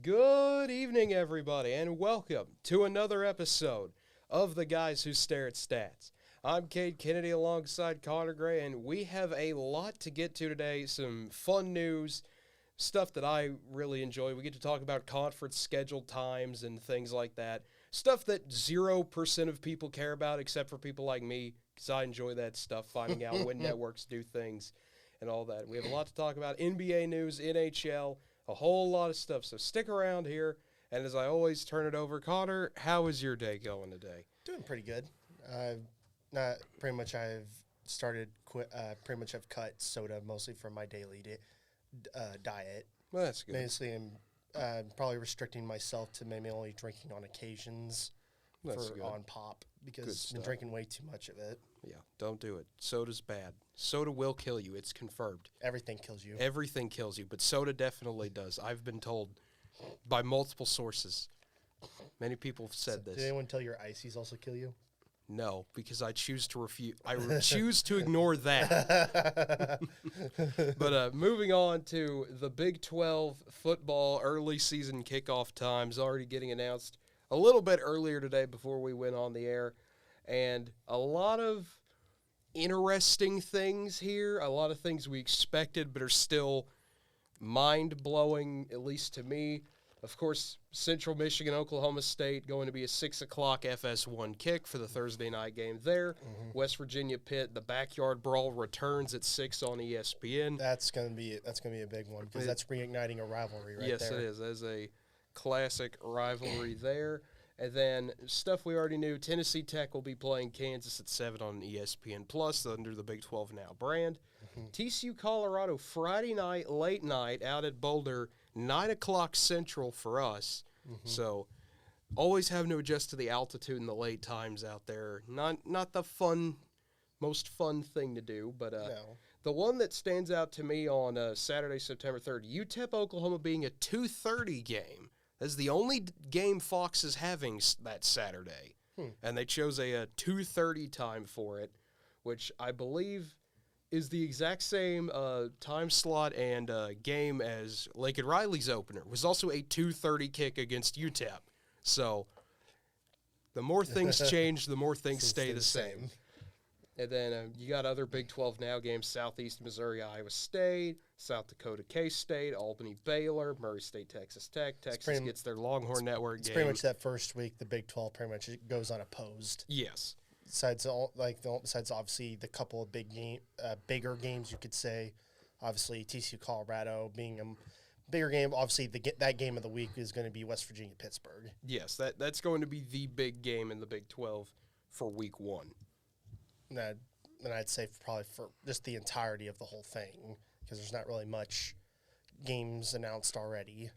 Good evening, everybody, and welcome to another episode of The Guys Who Stare at Stats. I'm Cade Kennedy alongside Connor Gray, and we have a lot to get to today. Some fun news, stuff that I really enjoy. We get to talk about conference scheduled times and things like that. Stuff that 0% of people care about except for people like me, because I enjoy that stuff, finding out when networks do things and all that. We have a lot to talk about. NBA news, NHL, a whole lot of stuff. So stick around here. And as I always turn it over, Connor, how is your day going today? Doing pretty good. Not pretty much. I've started. Pretty much, I've cut soda mostly from my daily diet. Well, that's good. Basically, I'm probably restricting myself to maybe only drinking on occasions on pop because I've been drinking way too much of it. Yeah, don't do it. Soda's bad. Soda will kill you. It's confirmed. Everything kills you. Everything kills you, but soda definitely does. I've been told by multiple sources. Many people have said this. Did anyone tell your ices also kill you? No, because I choose to refuse. I choose to ignore that. But moving on to the Big 12 football early season kickoff times already getting announced a little bit earlier today before we went on the air. And a lot of interesting things here, a lot of things we expected but are still mind-blowing, at least to me. Of course, Central Michigan, Oklahoma State going to be a 6 o'clock FS1 kick for the Thursday night game there. Mm-hmm. West Virginia Pitt, the backyard brawl returns at 6 on ESPN. That's gonna be a big one because that's reigniting a rivalry right there. Yes, it is. There's a classic rivalry there. And then stuff we already knew, Tennessee Tech will be playing Kansas at 7 on ESPN Plus under the Big 12 Now brand. Mm-hmm. TCU Colorado Friday night, late night out at Boulder, 9 o'clock Central for us. Mm-hmm. So always having to adjust to the altitude and the late times out there. Not the most fun thing to do, but no. The one that stands out to me on Saturday, September 3rd, UTEP Oklahoma being a 2:30 game. That's the only game Fox is having that Saturday. And they chose a 2:30 time for it, which I believe is the exact same time slot and game as Lincoln Riley's opener. It was also a 2:30 kick against UTEP. So the more things change, the more things stay the same. And then you got other Big 12 Now games, Southeast Missouri, Iowa State, South Dakota, K-State, Albany, Baylor, Murray State, Texas Tech. Texas gets their Longhorn Network game. It's pretty much that first week, the Big 12 pretty much goes unopposed. Yes. Besides obviously the couple of bigger games, you could say, obviously TCU Colorado being a bigger game. Obviously, that game of the week is going to be West Virginia Pittsburgh. Yes, that's going to be the big game in the Big 12 for week 1. And I'd say probably for just the entirety of the whole thing, because there's not really much games announced already.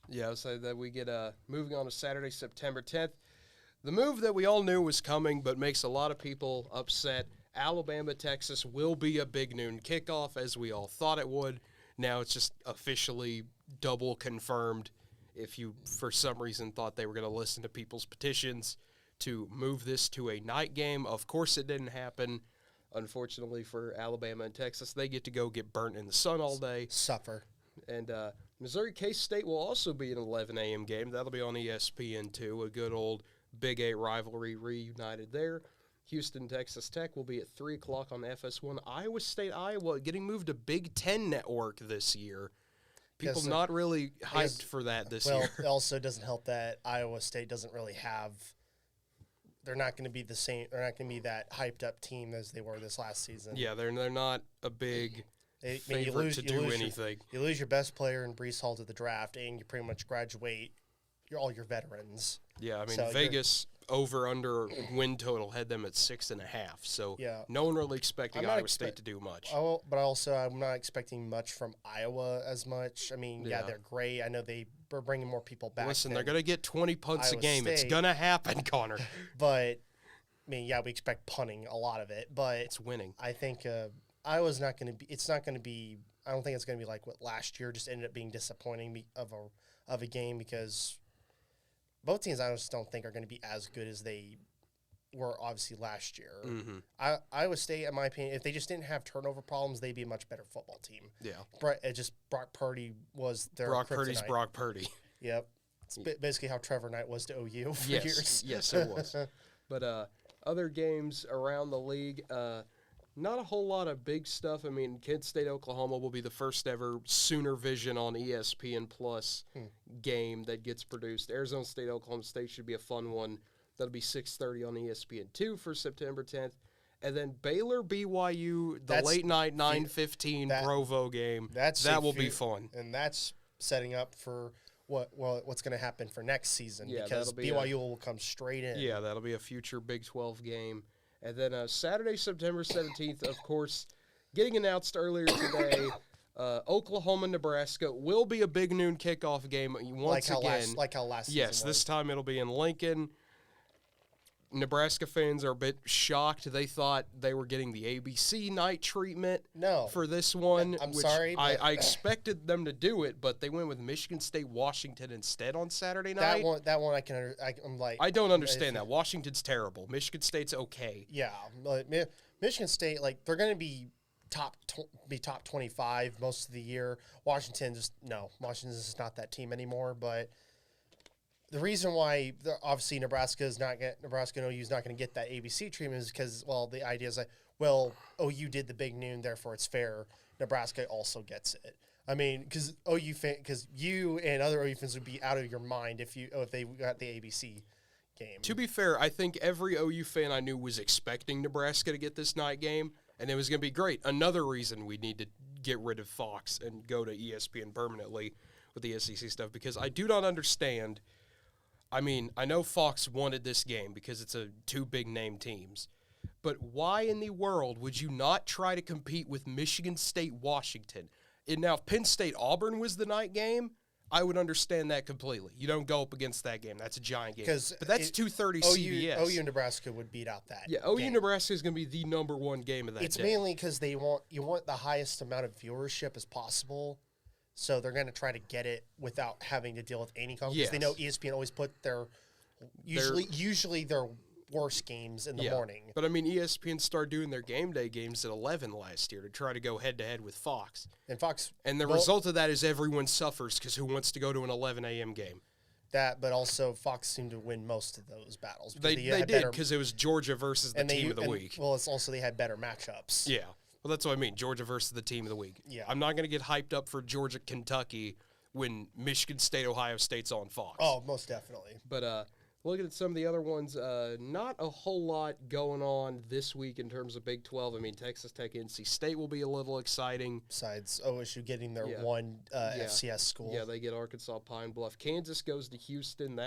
Yeah, so that we get moving on to Saturday, September 10th. The move that we all knew was coming but makes a lot of people upset. Alabama, Texas will be a big noon kickoff, as we all thought it would. Now it's just officially double confirmed. If you, for some reason, thought they were going to listen to people's petitions to move this to a night game. Of course it didn't happen. Unfortunately for Alabama and Texas, they get to go get burnt in the sun all day. Suffer. And Missouri K-State will also be an 11 a.m. game. That'll be on ESPN2, a good old Big 8 rivalry reunited there. Houston, Texas Tech will be at 3 o'clock on FS1. Iowa State, Iowa, getting moved to Big 10 network this year. People not really hyped for that this year. Well, it also doesn't help that Iowa State doesn't really have – they're not going to be the same. They're not going to be that hyped up team as they were this last season. Yeah, they're not a big favorite to do anything. You lose your best player in Breece Hall to the draft, and you pretty much graduate all your veterans. Yeah, I mean, so Vegas over-under win total had them at 6.5. So no one really expecting Iowa State to do much. But also, I'm not expecting much from Iowa as much. I mean, they're great. I know they're bringing more people back. Listen, they're going to get 20 punts a game. It's going to happen, Connor. But, I mean, we expect punting a lot of it. But it's winning. I think Iowa's not going to be – it's not going to be – I don't think it's going to be like what last year just ended up being disappointing of a game because – both teams I just don't think are going to be as good as they were obviously last year. Mm-hmm. Iowa State, in my opinion, if they just didn't have turnover problems, they'd be a much better football team. Yeah. Brock Purdy was their Brock Purdy's Brock Purdy. Yep. It's basically how Trevor Knight was to OU for years. Yes, it was. But other games around the league, not a whole lot of big stuff. I mean, Kent State, Oklahoma will be the first ever Sooner Vision on ESPN Plus game that gets produced. Arizona State, Oklahoma State should be a fun one. That'll be 6:30 on ESPN2 for September 10th. And then Baylor, BYU, late night 9:15 Provo game. That will be fun. And that's setting up for what's going to happen for next season, because be BYU will come straight in. Yeah, that'll be a future Big 12 game. And then Saturday, September 17th, of course, getting announced earlier today, Oklahoma, Nebraska will be a big noon kickoff game once again. Like how last season Yes, this time it'll be in Lincoln. Nebraska fans are a bit shocked. They thought they were getting the ABC night treatment for this one. I'm sorry. I expected them to do it, but they went with Michigan State, Washington instead on Saturday night. That one I'm like... I don't understand that. Washington's terrible. Michigan State's okay. Yeah. Michigan State, like, they're going to be top 25 most of the year. Washington's just not that team anymore, but... The reason why, obviously, Nebraska and OU is not going to get that ABC treatment is because, the idea is like, OU did the big noon, therefore it's fair. Nebraska also gets it. I mean, because you and other OU fans would be out of your mind if they got the ABC game. To be fair, I think every OU fan I knew was expecting Nebraska to get this night game, and it was going to be great. Another reason we need to get rid of Fox and go to ESPN permanently with the SEC stuff, because I do not understand. I mean, I know Fox wanted this game because it's two big-name teams. But why in the world would you not try to compete with Michigan State, Washington? And now, if Penn State-Auburn was the night game, I would understand that completely. You don't go up against that game. That's a giant game. But that's 2:30 CBS. OU and Nebraska would beat out that OU Nebraska is going to be the number one game of that day. It's mainly because you want the highest amount of viewership as possible. So they're going to try to get it without having to deal with any conflict. Yes. They know ESPN always put usually their worst games in the morning. But I mean, ESPN started doing their game day games at 11 last year to try to go head to head with Fox. And the result of that is everyone suffers because who wants to go to an 11 a.m. game? But also Fox seemed to win most of those battles. They did because it was Georgia versus the team of the week. Well, it's also they had better matchups. Yeah. Well, that's what I mean, Georgia versus the team of the week. Yeah. I'm not going to get hyped up for Georgia, Kentucky when Michigan State, Ohio State's on Fox. Oh, most definitely. But looking at some of the other ones, not a whole lot going on this week in terms of Big 12. I mean, Texas Tech, NC State will be a little exciting. Besides OSU getting their one FCS school. Yeah, they get Arkansas Pine Bluff. Kansas goes to Houston.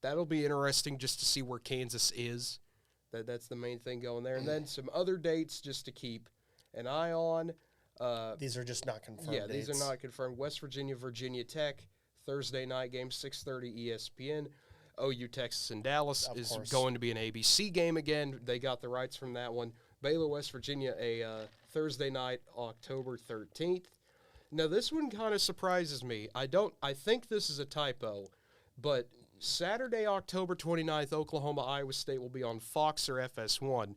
That'll be interesting just to see where Kansas is. That's the main thing going there. And then some other dates just to keep an eye on. These are just not confirmed. Yeah, these are not confirmed. West Virginia, Virginia Tech, Thursday night game, 6:30 ESPN. OU, Texas, and Dallas is going to be an ABC game again. They got the rights from that one. Baylor, West Virginia, a Thursday night, October 13th. Now, this one kind of surprises me. I think this is a typo, but Saturday, October 29th, Oklahoma, Iowa State will be on Fox or FS1.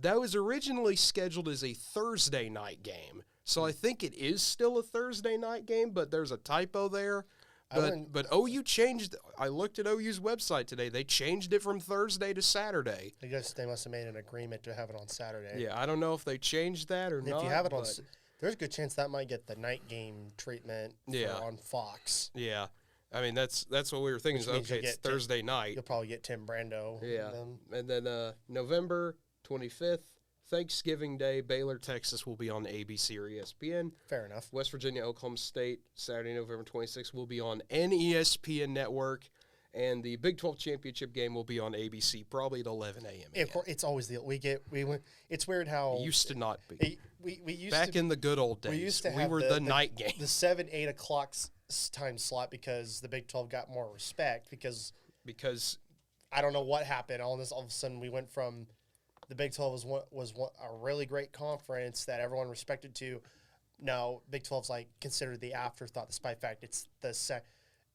That was originally scheduled as a Thursday night game. So I think it is still a Thursday night game, but there's a typo there. But OU changed. I looked at OU's website today. They changed it from Thursday to Saturday. I guess they must have made an agreement to have it on Saturday. Yeah, I don't know if they changed that or not. If you have it on, there's a good chance that might get the night game treatment on Fox. Yeah. I mean, that's what we were thinking. Okay, it's Thursday night. You'll probably get Tim Brando. Yeah. And then November 25th, Thanksgiving Day, Baylor, Texas will be on ABC or ESPN. Fair enough. West Virginia, Oklahoma State, Saturday, November 26th, will be on NESPN Network. And the Big 12 championship game will be on ABC, probably at 11 a.m. Of course, it's always it's weird how it used to not be. We used back to, in the good old days. We were the night game, the 7-8 o'clock time slot because the Big 12 got more respect because I don't know what happened. All of a sudden we went from the Big 12 was a really great conference that everyone respected to. Now Big 12's like considered the afterthought, despite the fact it's the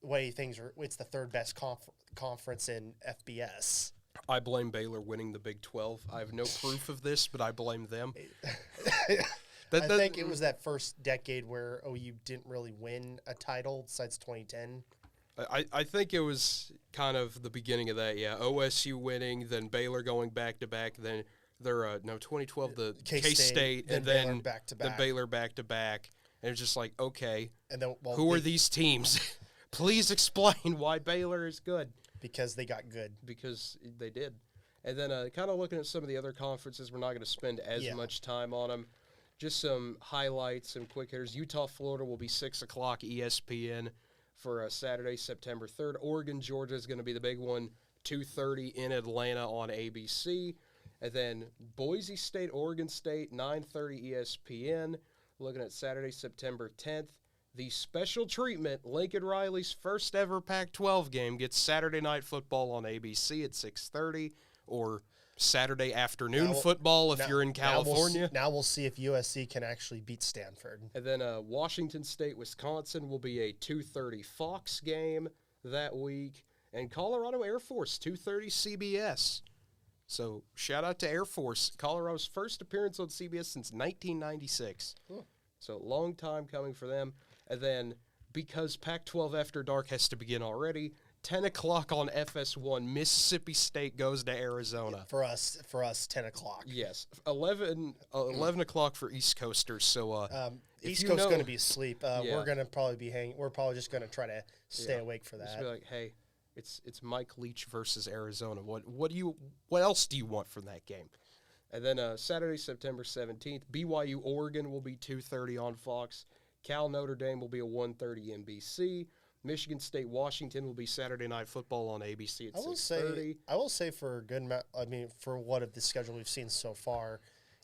way things are. It's the third best conference in FBS. I blame Baylor winning the Big 12. I have no proof of this, but I blame them. I think it was that first decade where OU didn't really win a title besides 2010. I think it was kind of the beginning of that, yeah. OSU winning, then Baylor going back-to-back, then 2012, the K-State, and then Baylor back-to-back. The Baylor back-to-back. And it's just like, okay, and then, who are these teams? Please explain why Baylor is good. Because they got good. Because they did. And then kind of looking at some of the other conferences, we're not going to spend as much time on them. Just some highlights, some quick hitters. Utah, Florida will be 6 o'clock ESPN for Saturday, September 3rd. Oregon, Georgia is going to be the big one, 2:30 in Atlanta on ABC. And then Boise State, Oregon State, 9:30 ESPN. Looking at Saturday, September 10th. The special treatment, Lincoln Riley's first ever Pac-12 game, gets Saturday Night Football on ABC at 6:30, or Saturday afternoon football if you're in California. Now we'll see if USC can actually beat Stanford. And then Washington State, Wisconsin will be a 2:30 Fox game that week. And Colorado Air Force, 2:30 CBS. So shout out to Air Force. Colorado's first appearance on CBS since 1996. So long time coming for them. And then because Pac-12 After Dark has to begin already, 10 o'clock on FS1, Mississippi State goes to Arizona. For us, 10 o'clock. Yes. 11 o'clock for East Coasters. So East Coast's going to be asleep. We're going to probably be hanging. We're probably just going to try to stay awake for that. Just be like, hey, it's Mike Leach versus Arizona. What else do you want from that game? And then Saturday, September 17th, BYU Oregon will be 2:30 on Fox. Cal Notre Dame will be a 1:30 NBC. Michigan State Washington will be Saturday Night Football on ABC at 6:30. I will say for what of the schedule we've seen so far,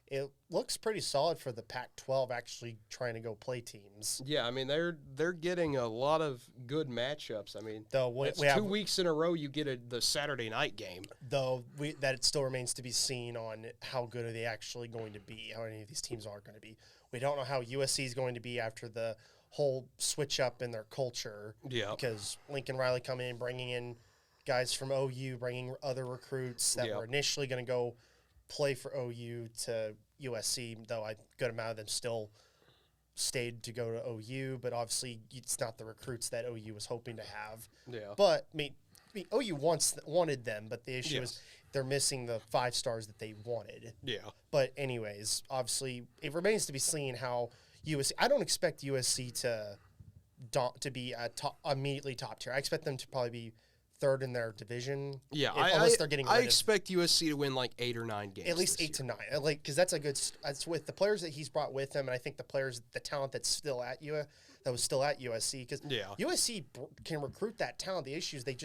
it looks pretty solid for the Pac-12 actually trying to go play teams. Yeah, I mean they're getting a lot of good matchups. I mean, it's 2 weeks in a row you get the Saturday night game. Though that it still remains to be seen on how good are they actually going to be, how any of these teams are going to be. We don't know how USC is going to be after the whole switch up in their culture. Yeah. Because Lincoln Riley coming in, bringing in guys from OU, bringing other recruits that were initially going to go play for OU to USC, though a good amount of them still stayed to go to OU, but obviously it's not the recruits that OU was hoping to have. Yeah. But, I mean OU wanted them, but the issue is they're missing the 5 stars that they wanted. Yeah. But anyways, obviously it remains to be seen how USC. I don't expect USC to be immediately top tier. I expect them to probably be third in their division. Yeah, unless they're getting. I expect USC to win like 8 or 9 games. At least 8 to 9, because that's a good. That's with the players that he's brought with him, and I think the talent that's still at USC. Because USC can recruit that talent. The issue is they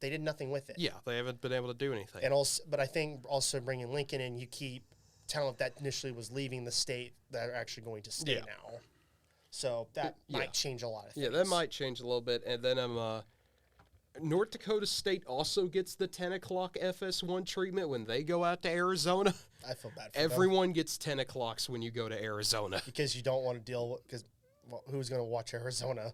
did nothing with it. Yeah, they haven't been able to do anything. And also, but I think also bringing Lincoln in, you keep talent that initially was leaving the state that are actually going to stay now. So that might change a lot of things. Yeah, that might change a little bit. And then North Dakota State also gets the 10 o'clock FS1 treatment when they go out to Arizona. I feel bad for Everyone gets 10 o'clocks when you go to Arizona. Because you don't want to deal with – because who's going to watch Arizona?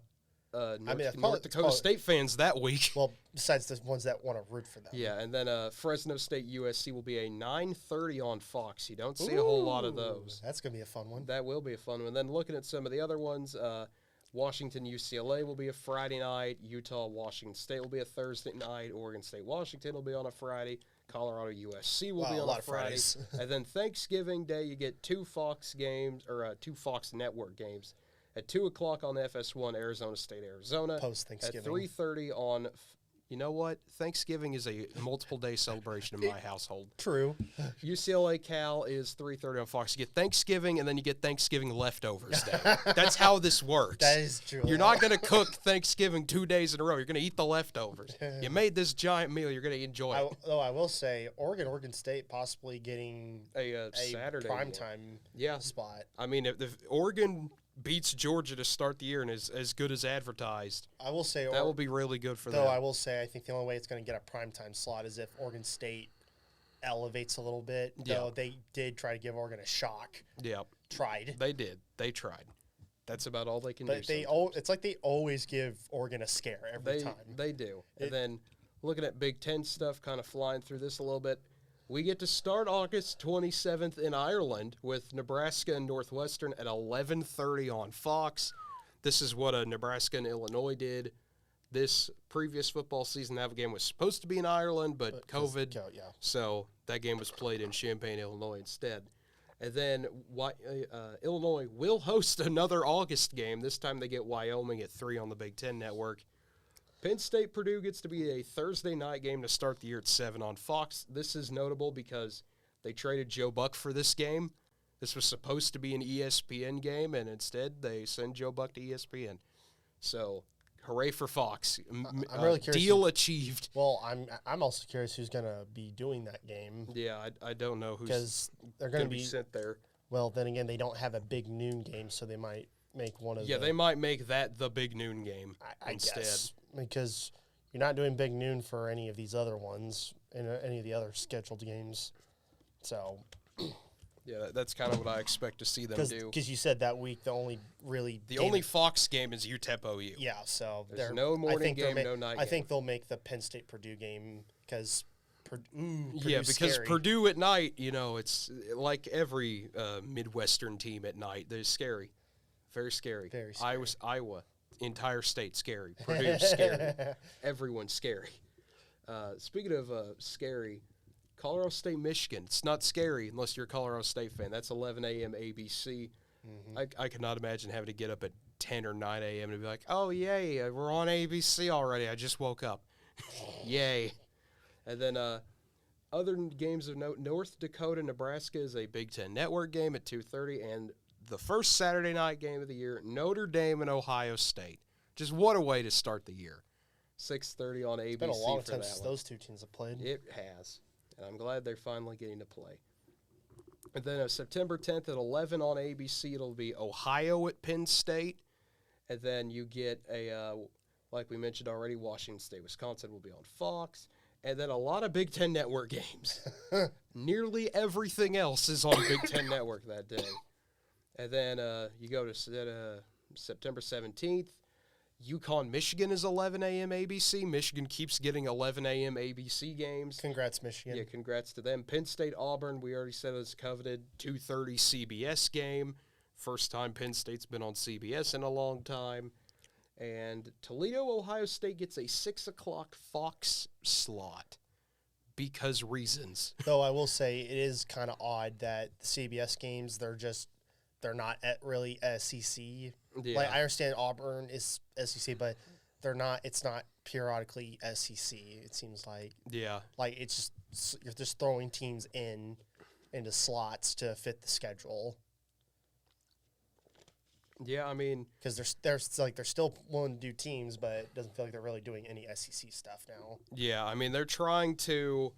North Dakota State fans that week. Well, besides the ones that want to root for them. Yeah, and then Fresno State USC will be a 9:30 on Fox. You don't see a whole lot of those. That's going to be a fun one. That will be a fun one. Then looking at some of the other ones, Washington UCLA will be a Friday night. Utah Washington State will be a Thursday night. Oregon State Washington will be on a Friday. Colorado USC will be on a Friday. And then Thanksgiving Day, you get 2 Fox games or 2 Fox Network games. At 2 o'clock on FS1, Arizona State, Arizona. Post-Thanksgiving. At 3:30 on, you know what? Thanksgiving is a multiple-day celebration in my household. True. UCLA Cal is 3:30 on Fox. You get Thanksgiving, and then you get Thanksgiving leftovers day. That's how this works. That is true. You're not going to cook Thanksgiving 2 days in a row. You're going to eat the leftovers. You made this giant meal. You're going to enjoy it. Though I will say, Oregon State possibly getting a Saturday primetime spot. I mean, if Oregon beats Georgia to start the year and is as good as advertised, I will say that will be really good for them. Though I will say, I think the only way it's going to get a primetime slot is if Oregon State elevates a little bit. Though they did try to give Oregon a shock. Yeah, They did. They tried. That's about all they can do. But it's like they always give Oregon a scare every time. They do. And then looking at Big Ten stuff, kind of flying through this a little bit. we get to start August 27th in Ireland with Nebraska and Northwestern at 11:30 on Fox. This is what Nebraska and Illinois did this previous football season. That game was supposed to be in Ireland, but COVID, so that game was played in Champaign, Illinois instead. And then Illinois will host another August game. This time they get Wyoming at 3 on the Big Ten Network. Penn State-Purdue gets to be a Thursday night game to start the year at 7 on Fox. This is notable because they traded Joe Buck for this game. This was supposed to be an ESPN game, and instead they send Joe Buck to ESPN. So, hooray for Fox. I'm really curious. Deal achieved. Well, I'm also curious who's going to be doing that game. Yeah, I don't know who's because they're going to be sent there. Well, then again, they don't have a big noon game, so they might make one of they might make that the big noon game instead. Guess, because you're not doing big noon for any of these other ones and any of the other scheduled games. So, yeah, that's kind of what I expect to see them do. Because you said that week the only Fox game is UTEP OU. Yeah, so there's no morning game, no night game. I think they'll make the Penn State Purdue game because because scary. Purdue at night, it's like every Midwestern team at night. They're scary, very scary. Very scary. Iowa, entire state scary. Purdue scary. Everyone's scary. Speaking of scary. Colorado State, Michigan. It's not scary unless you're a Colorado State fan. That's 11 a.m. ABC. Mm-hmm. I could not imagine having to get up at 10 or 9 a.m. and be like, oh, yay, we're on ABC already. I just woke up. Yay. And then other games of note, North Dakota, Nebraska is a Big Ten Network game at 2:30. And the first Saturday night game of the year, Notre Dame and Ohio State. Just what a way to start the year. 6:30 on ABC. It's been a long time since those two teams have played. It has. And I'm glad they're finally getting to play. And then September 10th at 11 on ABC, it'll be Ohio at Penn State. And then you get like we mentioned already, Washington State, Wisconsin will be on Fox. And then a lot of Big Ten Network games. Nearly everything else is on Big Ten Network that day. And then you go to September 17th. UConn, Michigan is 11 a.m. ABC. Michigan keeps getting 11 a.m. ABC games. Congrats, Michigan. Yeah, congrats to them. Penn State, Auburn, we already said is coveted. 2:30 CBS game. First time Penn State's been on CBS in a long time. And Toledo, Ohio State gets a 6 o'clock Fox slot because reasons. Though I will say it is kind of odd that the CBS games, they're not really SEC. Yeah. Like I understand Auburn is SEC, but they're not. It's not periodically SEC. It seems like like it's just you're just throwing teams into slots to fit the schedule. Yeah, I mean, because they're still willing to do teams, but it doesn't feel like they're really doing any SEC stuff now. Yeah, I mean they're trying to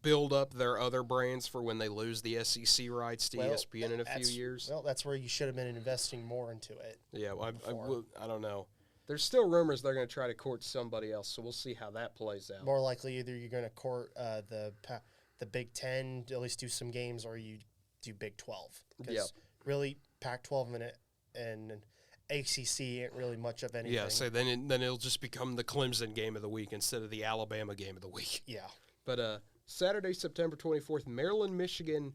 build up their other brands for when they lose the SEC rights to ESPN in a few years. Well, that's where you should have been investing more into it. Yeah, I don't know. There's still rumors they're going to try to court somebody else, so we'll see how that plays out. More likely, either you're going to court the Big Ten to at least do some games, or you do Big 12. Because really, Pac-12 and ACC ain't really much of anything. Yeah, so then it'll just become the Clemson game of the week instead of the Alabama game of the week. Yeah. But Saturday, September 24th, Maryland, Michigan,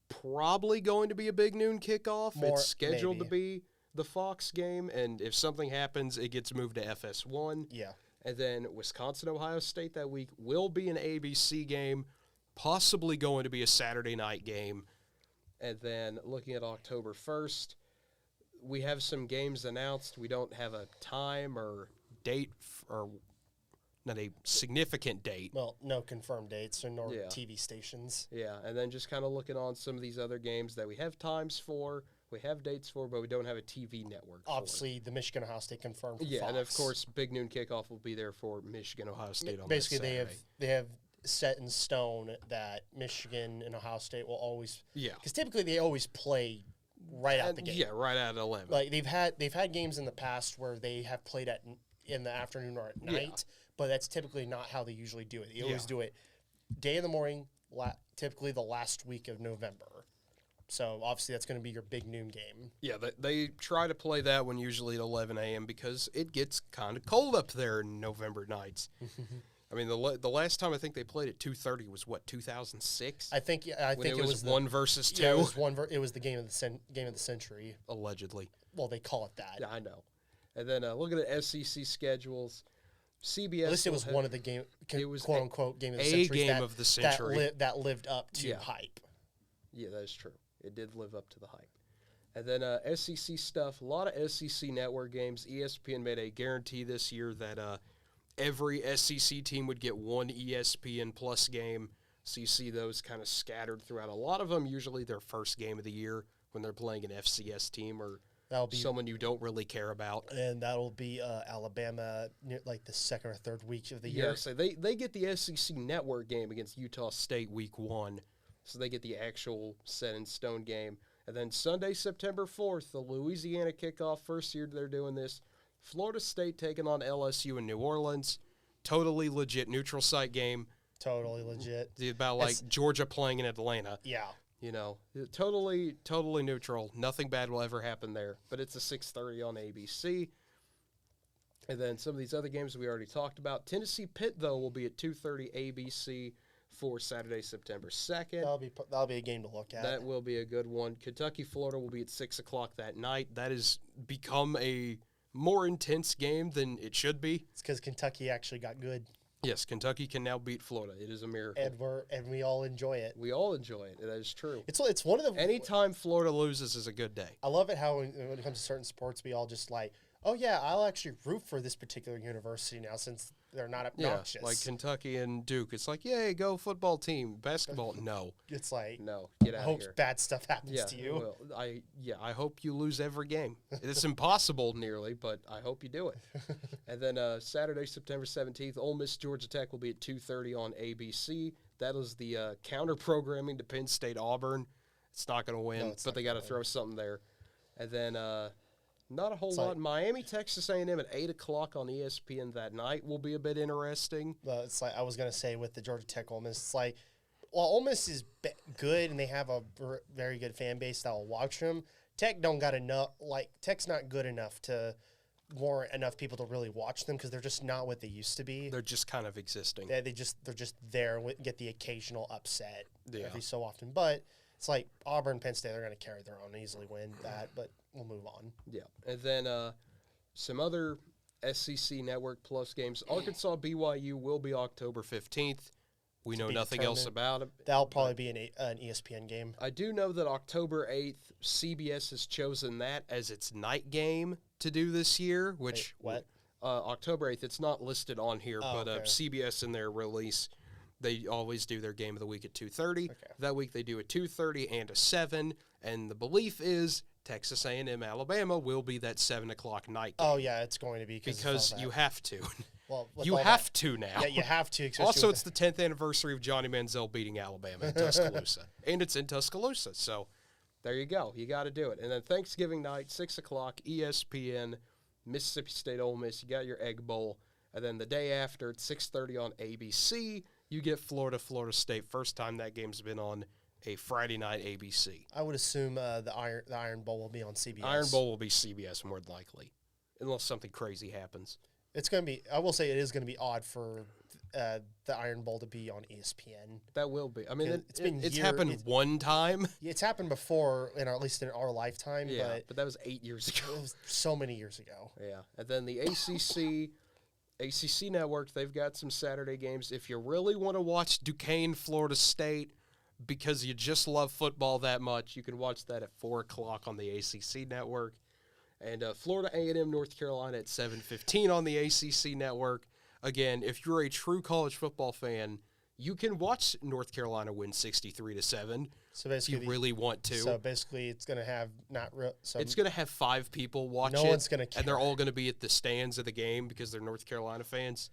probably going to be a big noon kickoff. It's scheduled to be the Fox game, and if something happens, it gets moved to FS1. Yeah. And then Wisconsin, Ohio State that week will be an ABC game, possibly going to be a Saturday night game. And then looking at October 1st, we have some games announced. We don't have a time or date or not a significant date. Well, no confirmed dates or no TV stations. Yeah, and then just kind of looking on some of these other games that we have times for, we have dates for, but we don't have a TV network Obviously, the Michigan-Ohio State confirmed for Fox. And of course, Big Noon Kickoff will be there for Michigan-Ohio State on Basically, that Saturday. they have set in stone that Michigan and Ohio State will always... Yeah. Because typically, they always play right out the gate. Yeah, right out at 11. Like, they've had games in the past where they have played in the afternoon or at night, but that's typically not how they usually do it. They always do it day in the morning, typically the last week of November. So obviously that's going to be your big noon game. Yeah, they try to play that one usually at 11 a.m. because it gets kind of cold up there in November nights. I mean, the last time I think they played at 2:30 was what, 2006? I think it was one versus two. Yeah, it was it was the game of the century. Allegedly. Well, they call it that. Yeah, I know. And then looking at SEC schedules, CBS. At least it was one of the quote unquote game of the century. That lived up to hype. Yeah, that is true. It did live up to the hype. And then SEC stuff, a lot of SEC network games. ESPN made a guarantee this year that every SEC team would get one ESPN Plus game. So you see those kind of scattered throughout. A lot of them usually their first game of the year when they're playing an FCS team or someone you don't really care about. And that'll be Alabama, like the second or third week of the year. Yeah, so they get the SEC network game against Utah State week 1. So they get the actual set-in-stone game. And then Sunday, September 4th, the Louisiana Kickoff, first year they're doing this. Florida State taking on LSU in New Orleans. Totally legit neutral site game. Totally legit. About like Georgia playing in Atlanta. Yeah. You know, totally neutral. Nothing bad will ever happen there. But it's a 6:30 on ABC. And then some of these other games we already talked about. Tennessee Pitt, though, will be at 2:30 ABC for Saturday, September 2nd. That'll be a game to look at. That will be a good one. Kentucky, Florida will be at 6 o'clock that night. That has become a more intense game than it should be. It's because Kentucky actually got good. Yes, Kentucky can now beat Florida. It is a miracle. And we all enjoy it. We all enjoy it. That is true. It's one of the... Anytime Florida loses is a good day. I love it how when it comes to certain sports, we all just like, oh, yeah, I'll actually root for this particular university now since they're not obnoxious. Yeah, like Kentucky and Duke. It's like, yay, go football team. Basketball, no. It's like, no, get out of here. I hope bad stuff happens to you. Well, I hope you lose every game. It's impossible nearly, but I hope you do it. And then Saturday, September 17th, Ole Miss, Georgia Tech will be at 2:30 on ABC. That is the counter-programming to Penn State Auburn. It's not going to win, but they got to throw something there. And then... not a whole lot. Miami, Texas A&M at 8 o'clock on ESPN that night will be a bit interesting. It's like I was going to say with the Georgia Tech Ole Miss, it's like, well, Ole Miss is good and they have a very good fan base that will watch them. Tech don't got enough. Like Tech's not good enough to warrant enough people to really watch them because they're just not what they used to be. They're just kind of existing. They're just there and get the occasional upset every so often, but. It's like Auburn, Penn State, they're going to carry their own, easily win that, but we'll move on. Yeah. And then some other SEC Network Plus games. Arkansas, BYU will be October 15th. We know nothing else about it. That'll probably be an ESPN game. I do know that October 8th, CBS has chosen that as its night game to do this year, which... Wait, what? October 8th. It's not listed on here, but okay. CBS in their release... They always do their game of the week at 2:30. Okay. That week they do a 2:30 and a 7. And the belief is Texas A&M Alabama will be that 7 o'clock night game. Oh yeah, it's going to be because you have to. Well, you have to now. Yeah, you have to. Also, it's the 10th anniversary of Johnny Manziel beating Alabama in Tuscaloosa, and it's in Tuscaloosa. So there you go. You got to do it. And then Thanksgiving night, 6 o'clock, ESPN, Mississippi State Ole Miss. You got your Egg Bowl. And then the day after, at 6:30 on ABC. You get Florida State. First time that game's been on a Friday night ABC. I would assume the Iron Bowl will be on CBS. Iron Bowl will be CBS more than likely, unless something crazy happens. It's going to be. I will say it is going to be odd for the Iron Bowl to be on ESPN. That will be. I mean, it's happened one time. It's happened before, at least in our lifetime. Yeah, but that was 8 years ago. It was so many years ago. Yeah, and then the ACC. ACC Network, they've got some Saturday games. If you really want to watch Duquesne, Florida State, because you just love football that much, you can watch that at 4 o'clock on the ACC Network. And Florida A&M, North Carolina at 7:15 on the ACC Network. Again, if you're a true college football fan, you can watch North Carolina win 63-7. So basically, if you really want to. So basically, it's going to have it's going to have 5 people watch it. No one's going to care. And they're all going to be at the stands of the game because they're North Carolina fans.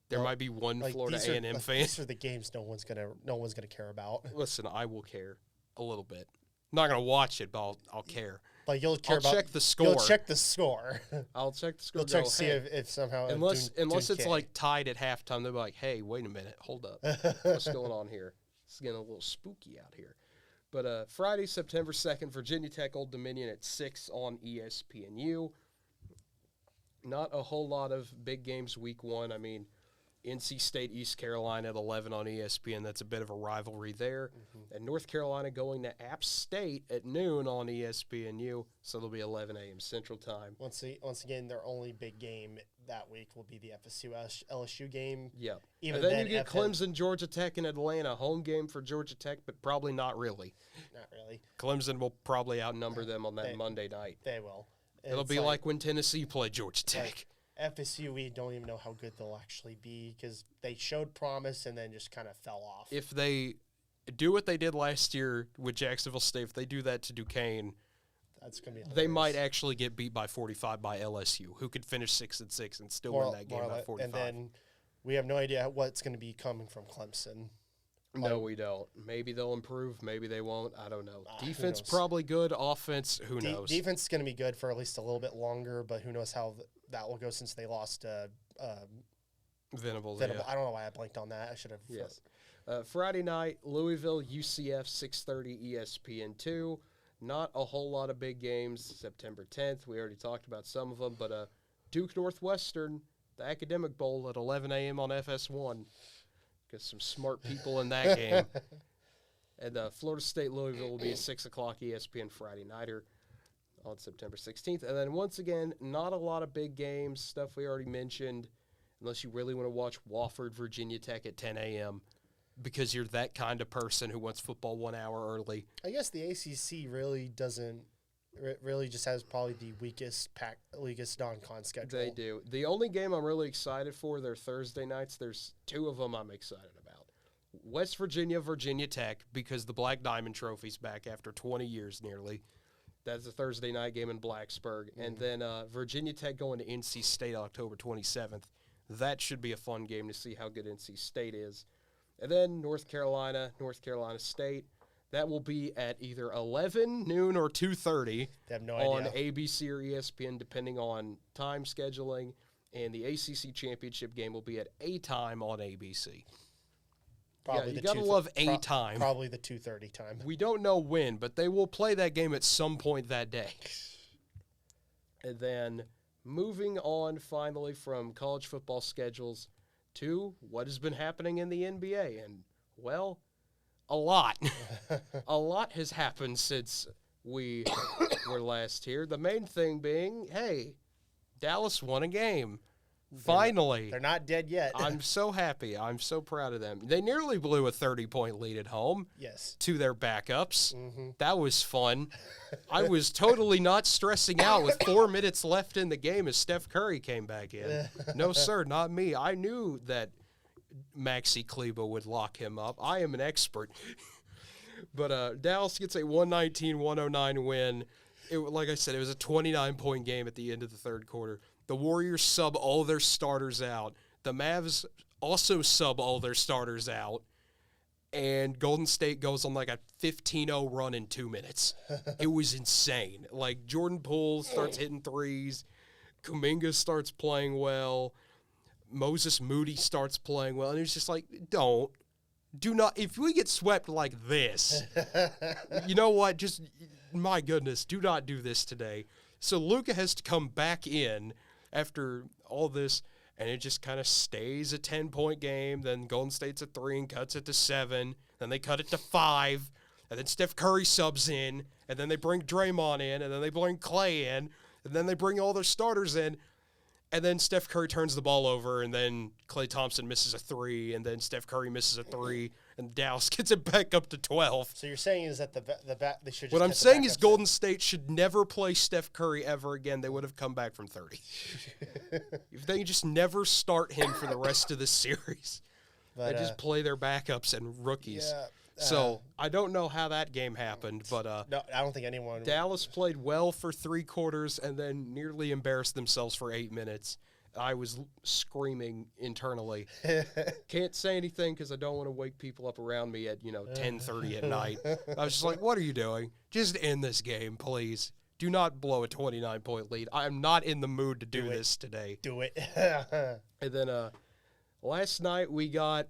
There might be one Florida A&M fan. These are the games no one's going to care about. Listen, I will care a little bit. I'm not going to watch it, but I'll care. But you'll care about. Check the score. You'll check the score. I'll check the score. You'll check to see if somehow. Unless it's like tied at halftime, they'll be like, "Hey, wait a minute, hold up, what's going on here? It's getting a little spooky out here." But Friday, September 2nd, Virginia Tech Old Dominion at 6 on ESPNU. Not a whole lot of big games week one. I mean, NC State, East Carolina at 11 on ESPN. That's a bit of a rivalry there. Mm-hmm. And North Carolina going to App State at noon on ESPNU. So it'll be 11 a.m. Central Time. Once again, their only big game that week will be the FSU LSU game. Yep. And then you get Clemson, Georgia Tech in Atlanta. Home game for Georgia Tech, but probably not really. Not really. Clemson will probably outnumber them on that Monday night. They will. It'll be like when Tennessee played Georgia Tech. FSU, we don't even know how good they'll actually be because they showed promise and then just kind of fell off. If they do what they did last year with Jacksonville State, if they do that to Duquesne, that's gonna be hilarious. They might actually get beat by 45 by LSU, who could finish 6-6 and still win that game by 45. And then we have no idea what's going to be coming from Clemson. No, we don't. Maybe they'll improve. Maybe they won't. I don't know. Defense probably good. Offense, who knows? Defense is going to be good for at least a little bit longer, but who knows how that will go since they lost Venables. Yeah. I don't know why I blanked on that. I should have. Yes. Friday night, Louisville, UCF, 6:30 ESPN2. Not a whole lot of big games. September 10th, we already talked about some of them, but Duke Northwestern, the Academic Bowl at 11 a.m. on FS1. Got some smart people in that game. And Florida State Louisville will be at 6 o'clock ESPN Friday nighter on September 16th. And then once again, not a lot of big games, stuff we already mentioned, unless you really want to watch Wofford, Virginia Tech at 10 a.m. because you're that kind of person who wants football 1 hour early. I guess the ACC really doesn't. It really just has probably the weakest non-con schedule. They do. The only game I'm really excited for, they're Thursday nights. There's two of them I'm excited about. West Virginia, Virginia Tech, because the Black Diamond Trophy's back after 20 years nearly. That's a Thursday night game in Blacksburg. Mm-hmm. And then Virginia Tech going to NC State October 27th. That should be a fun game to see how good NC State is. And then North Carolina State. That will be at either 11, noon, or 2:30 on ABC or ESPN, depending on time scheduling. And the ACC Championship game will be at a time on ABC. Probably you got to love a time. Probably the 2:30 time. We don't know when, but they will play that game at some point that day. And then moving on finally from college football schedules to what has been happening in the NBA. And, well, a lot. A lot has happened since we were last here. The main thing being, hey, Dallas won a game. Finally. They're not dead yet. I'm so happy. I'm so proud of them. They nearly blew a 30-point lead at home. Yes. To their backups. Mm-hmm. That was fun. I was totally not stressing out with 4 minutes left in the game as Steph Curry came back in. No, sir, not me. I knew that Maxi Kleber would lock him up. I am an expert. But Dallas gets a 119-109 win. Like I said, it was a 29-point game at the end of the third quarter. The Warriors sub all their starters out. The Mavs also sub all their starters out. And Golden State goes on like a 15-0 run in 2 minutes. It was insane. Like, Jordan Poole starts hitting threes. Kuminga starts playing well. Moses Moody starts playing well. And it's just like, do not, if we get swept like this, you know what? Just, my goodness, do not do this today. So Luka has to come back in after all this, and it just kind of stays a 10-point game. Then Golden State's at 3 and cuts it to 7. Then they cut it to 5. And then Steph Curry subs in. And then they bring Draymond in. And then they bring Clay in. And then they bring all their starters in. And then Steph Curry turns the ball over. And then Klay Thompson misses a 3. And then Steph Curry misses a 3. And Dallas gets it back up to 12. So you're saying is that they should just what I'm saying is Golden State should never play Steph Curry ever again. They would have come back from 30. If they just never start him for the rest of the series. They just play their backups and rookies. Yeah, so I don't know how that game happened, but no, I don't think anyone. Dallas played well for 3 quarters and then nearly embarrassed themselves for 8 minutes. I was screaming internally. Can't say anything because I don't want to wake people up around me at 10:30 at night. I was just like, "What are you doing? Just end this game, please. Do not blow a 29-point lead. I am not in the mood to do this today." Do it. And then last night we got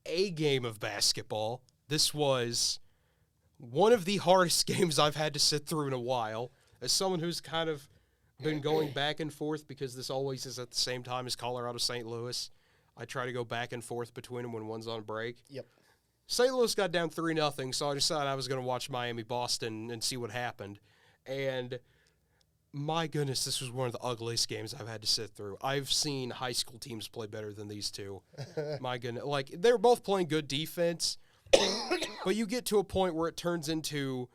a game of basketball. This was one of the hardest games I've had to sit through in a while. As someone who's kind of been going back and forth because this always is at the same time as Colorado St. Louis, I try to go back and forth between them when one's on break. Yep. St. Louis got down 3-0, so I decided I was going to watch Miami-Boston and see what happened. And my goodness, this was one of the ugliest games I've had to sit through. I've seen high school teams play better than these two. My goodness. Like, they were both playing good defense, but you get to a point where it turns into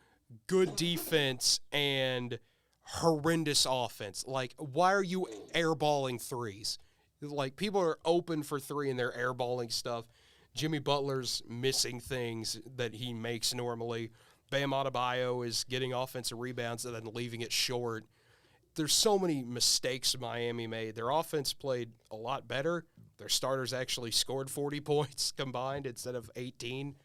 good defense and horrendous offense. Like, why are you airballing threes? Like, people are open for three and they're airballing stuff. Jimmy Butler's missing things that he makes normally. Bam Adebayo is getting offensive rebounds and then leaving it short. There's so many mistakes Miami made. Their offense played a lot better. Their starters actually scored 40 points combined instead of 18.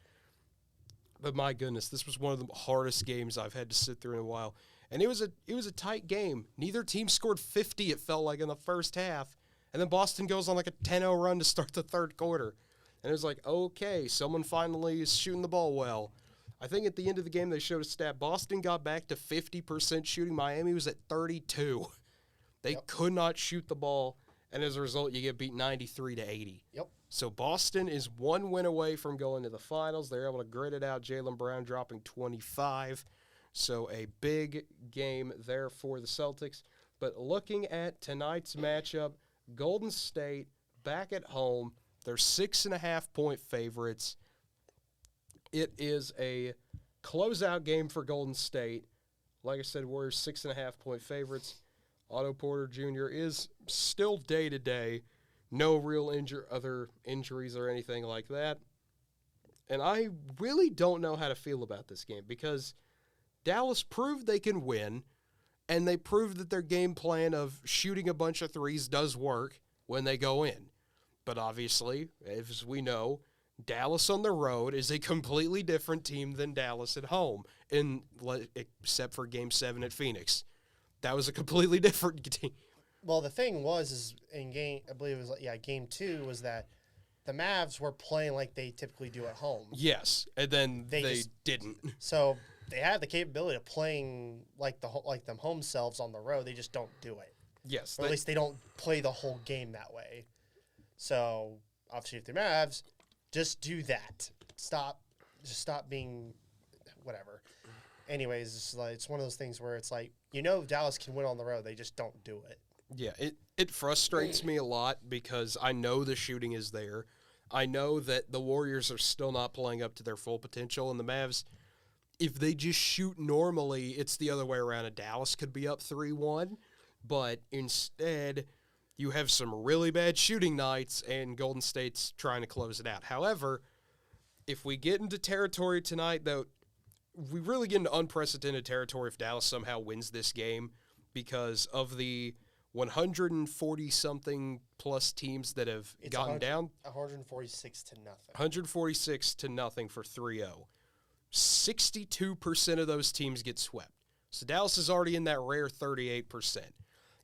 But my goodness, this was one of the hardest games I've had to sit through in a while. And it was a tight game. Neither team scored 50, it felt like, in the first half. And then Boston goes on like a 10-0 run to start the third quarter. And it was like, okay, someone finally is shooting the ball well. I think at the end of the game they showed a stat. Boston got back to 50% shooting. Miami was at 32. They could not shoot the ball, and as a result, you get beat 93-80. Yep. So Boston is one win away from going to the finals. They're able to grit it out. Jaylen Brown dropping 25. So a big game there for the Celtics. But looking at tonight's matchup, Golden State back at home. They're 6.5-point favorites. It is a closeout game for Golden State. Like I said, Warriors 6.5-point favorites. Otto Porter Jr. is still day-to-day. No real other injuries or anything like that. And I really don't know how to feel about this game because Dallas proved they can win, and they proved that their game plan of shooting a bunch of threes does work when they go in. But obviously, as we know, Dallas on the road is a completely different team than Dallas at home, except for Game 7 at Phoenix. That was a completely different team. Well, the thing was in game, I believe it was Game 2 was that the Mavs were playing like they typically do at home. Yes, and then they didn't. So they had the capability of playing like them home selves on the road. They just don't do it. Yes, or at least they don't play the whole game that way. So obviously, if they're Mavs, just do that. Stop being whatever. Anyways, it's one of those things where it's like, Dallas can win on the road. They just don't do it. Yeah, it frustrates me a lot because I know the shooting is there. I know that the Warriors are still not playing up to their full potential, and the Mavs, if they just shoot normally, it's the other way around. And Dallas could be up 3-1, but instead you have some really bad shooting nights, and Golden State's trying to close it out. However, if we get into territory tonight, though, we really get into unprecedented territory if Dallas somehow wins this game because of the 140-something plus teams that have gotten down. 146 to nothing. 146 to nothing for 3-0. 62% of those teams get swept. So Dallas is already in that rare 38%.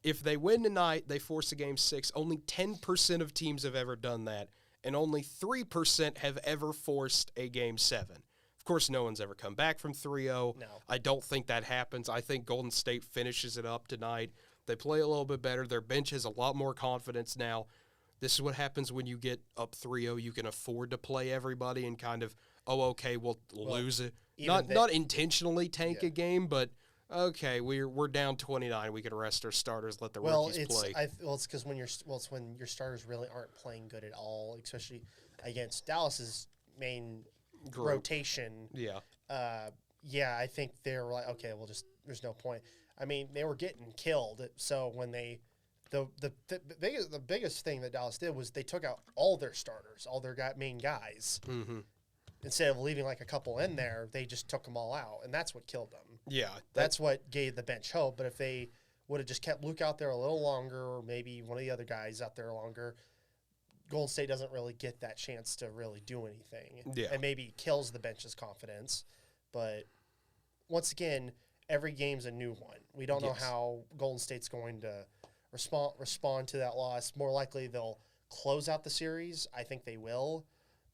If they win tonight, they force a Game 6. Only 10% of teams have ever done that, and only 3% have ever forced a Game 7. Of course, no one's ever come back from 3-0. No. I don't think that happens. I think Golden State finishes it up tonight. They play a little bit better. Their bench has a lot more confidence now. This is what happens when you get up 3-0. You can afford to play everybody and kind of, okay, we'll lose it. Not intentionally tank a game, but okay, we're down 29. We can rest our starters, let the rookies play. It's because when your starters really aren't playing good at all, especially against Dallas's main rotation. Yeah. I think they're like, okay, there's no point. I mean, they were getting killed. So when the biggest thing that Dallas did was they took out all their starters, all their main guys. Mm-hmm. Instead of leaving like a couple in there, they just took them all out, and that's what killed them. Yeah. That's what gave the bench hope. But if they would have just kept Luke out there a little longer, or maybe one of the other guys out there longer, Golden State doesn't really get that chance to really do anything. Yeah. And maybe kills the bench's confidence. But once again, every game's a new one. We don't know how Golden State's going to respond to that loss. More likely they'll close out the series. I think they will.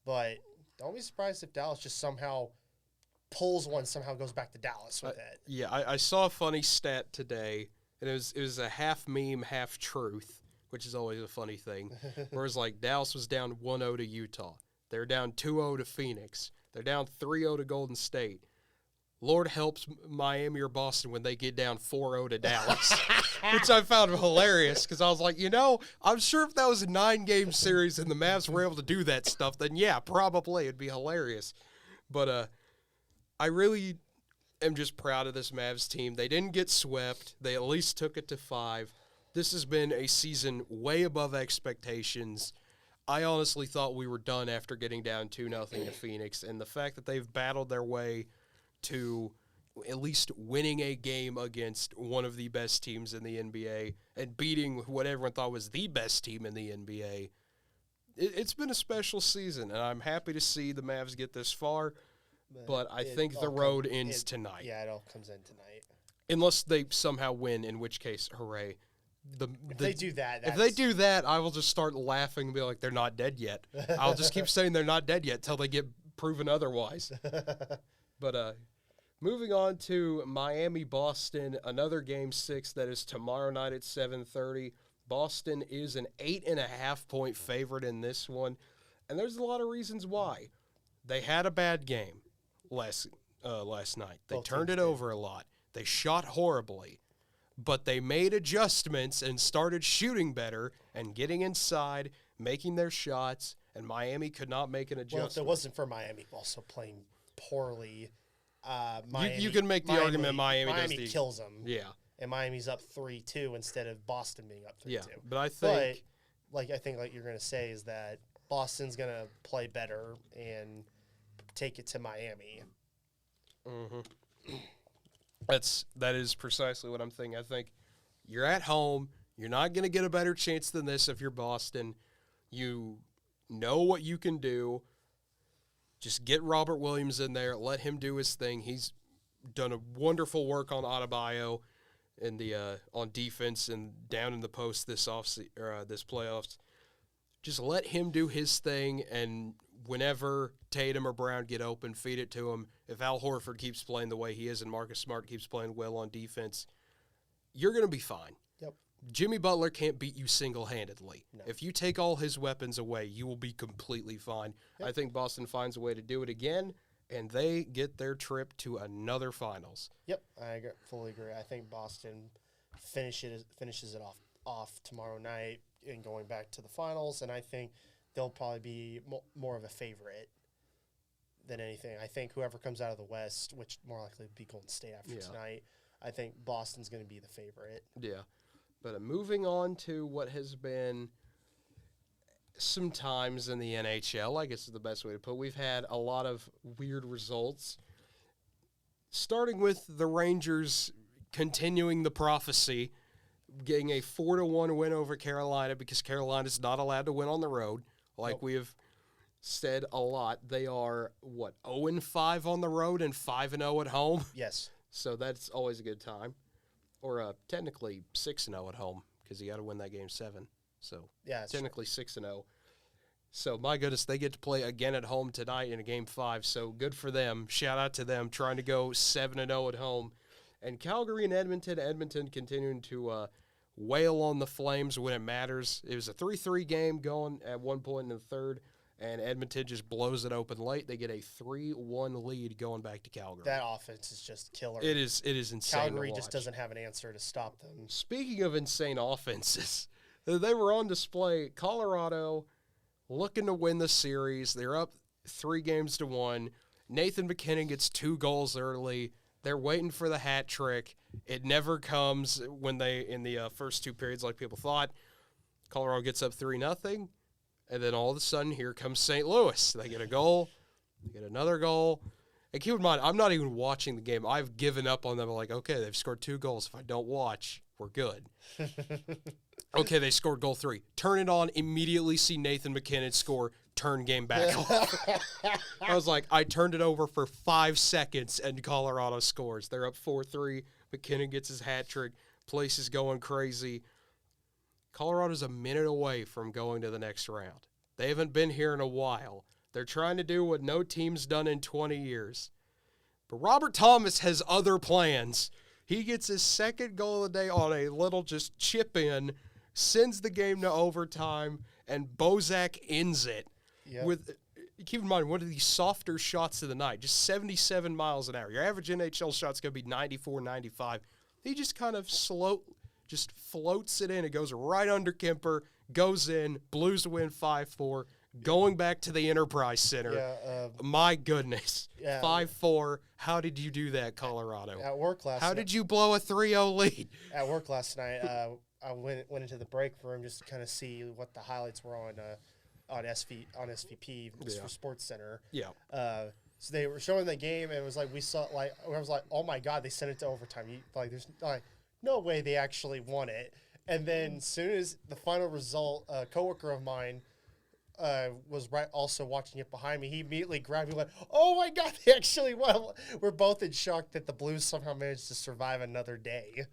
But don't be surprised if Dallas just somehow pulls one, somehow goes back to Dallas with it. Yeah, I saw a funny stat today, and it was a half meme, half truth, which is always a funny thing. Whereas, like, Dallas was down 1-0 to Utah. They're down 2-0 to Phoenix. They're down 3-0 to Golden State. Lord helps Miami or Boston when they get down 4-0 to Dallas, which I found hilarious because I was like, I'm sure if that was a 9-game series and the Mavs were able to do that stuff, then yeah, probably it'd be hilarious. But I really am just proud of this Mavs team. They didn't get swept. They at least took it to 5. This has been a season way above expectations. I honestly thought we were done after getting down 2-0 to Phoenix, and the fact that they've battled their way to at least winning a game against one of the best teams in the NBA and beating what everyone thought was the best team in the NBA. It's been a special season, and I'm happy to see the Mavs get this far, but I think the road ends tonight. Yeah, it all comes in tonight. Unless they somehow win, in which case, hooray. If they do that, I will just start laughing and be like, they're not dead yet. I'll just keep saying they're not dead yet till they get proven otherwise. But moving on to Miami-Boston, another Game 6 that is tomorrow night at 7:30. Boston is an 8.5-point favorite in this one, and there's a lot of reasons why. They had a bad game last night. They turned it over a lot. They shot horribly, but they made adjustments and started shooting better and getting inside, making their shots, and Miami could not make an adjustment. Well, if it wasn't for Miami also playing poorly, you can make the argument Miami kills them. Yeah. And Miami's up 3-2 instead of Boston being up 3-2. Yeah, but I think like you're going to say is that Boston's going to play better and take it to Miami. Mm-hmm. That is precisely what I'm thinking. I think you're at home. You're not going to get a better chance than this if you're Boston. You know what you can do. Just get Robert Williams in there. Let him do his thing. He's done a wonderful work on Adebayo in the on defense and down in the post this playoffs. Just let him do his thing, and whenever Tatum or Brown get open, feed it to him. If Al Horford keeps playing the way he is and Marcus Smart keeps playing well on defense, you're going to be fine. Yep. Jimmy Butler can't beat you single-handedly. No. If you take all his weapons away, you will be completely fine. Yep. I think Boston finds a way to do it again, and they get their trip to another finals. Yep, I fully agree. I think Boston finishes it off tomorrow night and going back to the finals, and I think they'll probably be more of a favorite than anything. I think whoever comes out of the West, which more likely would be Golden State after tonight, I think Boston's going to be the favorite. Yeah. But moving on to what has been some times in the NHL, I guess is the best way to put it. We've had a lot of weird results. Starting with the Rangers continuing the prophecy, getting a 4-1 win over Carolina because Carolina's not allowed to win on the road. Like we have said a lot, they are, 0-5 on the road and 5-0 at home? Yes. So that's always a good time. Or technically 6-0 at home because you got to win that game 7. So yeah, technically 6-0. So my goodness, they get to play again at home tonight in a game 5. So good for them. Shout out to them trying to go 7-0 at home. And Calgary and Edmonton continuing to wail on the Flames when it matters. It was a 3-3 game going at one point in the third, and Edmonton just blows it open late. They get a 3-1 lead going back to Calgary. That offense is just killer. It is insane. Calgary just doesn't have an answer to stop them. Speaking of insane offenses, they were on display. Colorado looking to win the series. They're up 3-1. Nathan McKinnon gets 2 goals early. They're waiting for the hat trick. It never comes when they in the first 2 periods like people thought. Colorado gets up 3-0, and then all of a sudden here comes St. Louis. They get a goal. They get another goal. And keep in mind, I'm not even watching the game. I've given up on them. I'm like, okay, they've scored 2 goals. If I don't watch, we're good. Okay, they scored goal 3. Turn it on, immediately see Nathan McKinnon score, turn game back off. I was like, I turned it over for 5 seconds, and Colorado scores. They're up 4-3. McKinnon gets his hat trick. Place is going crazy. Colorado's a minute away from going to the next round. They haven't been here in a while. They're trying to do what no team's done in 20 years. But Robert Thomas has other plans. He gets his second goal of the day on a little just chip in, sends the game to overtime, and Bozak ends it with, keep in mind, one of the softer shots of the night, just 77 miles an hour. Your average NHL shot's going to be 94, 95. He just kind of just floats it in. It goes right under Kemper, goes in, Blues win 5-4, going back to the Enterprise Center. My goodness. 5-4. How did you do that, Colorado? At work last night. How did you blow a 3-0 lead? At work last night, I went into the break room just to kind of see what the highlights were on SVP for Sports Center. Yeah. So they were showing the game, and it was like I was like, oh my god, they sent it to overtime. There's no way they actually won it. And then as soon as the final result, a coworker of mine was also watching it behind me. He immediately grabbed me like, oh my god, they actually won. We're both in shock that the Blues somehow managed to survive another day.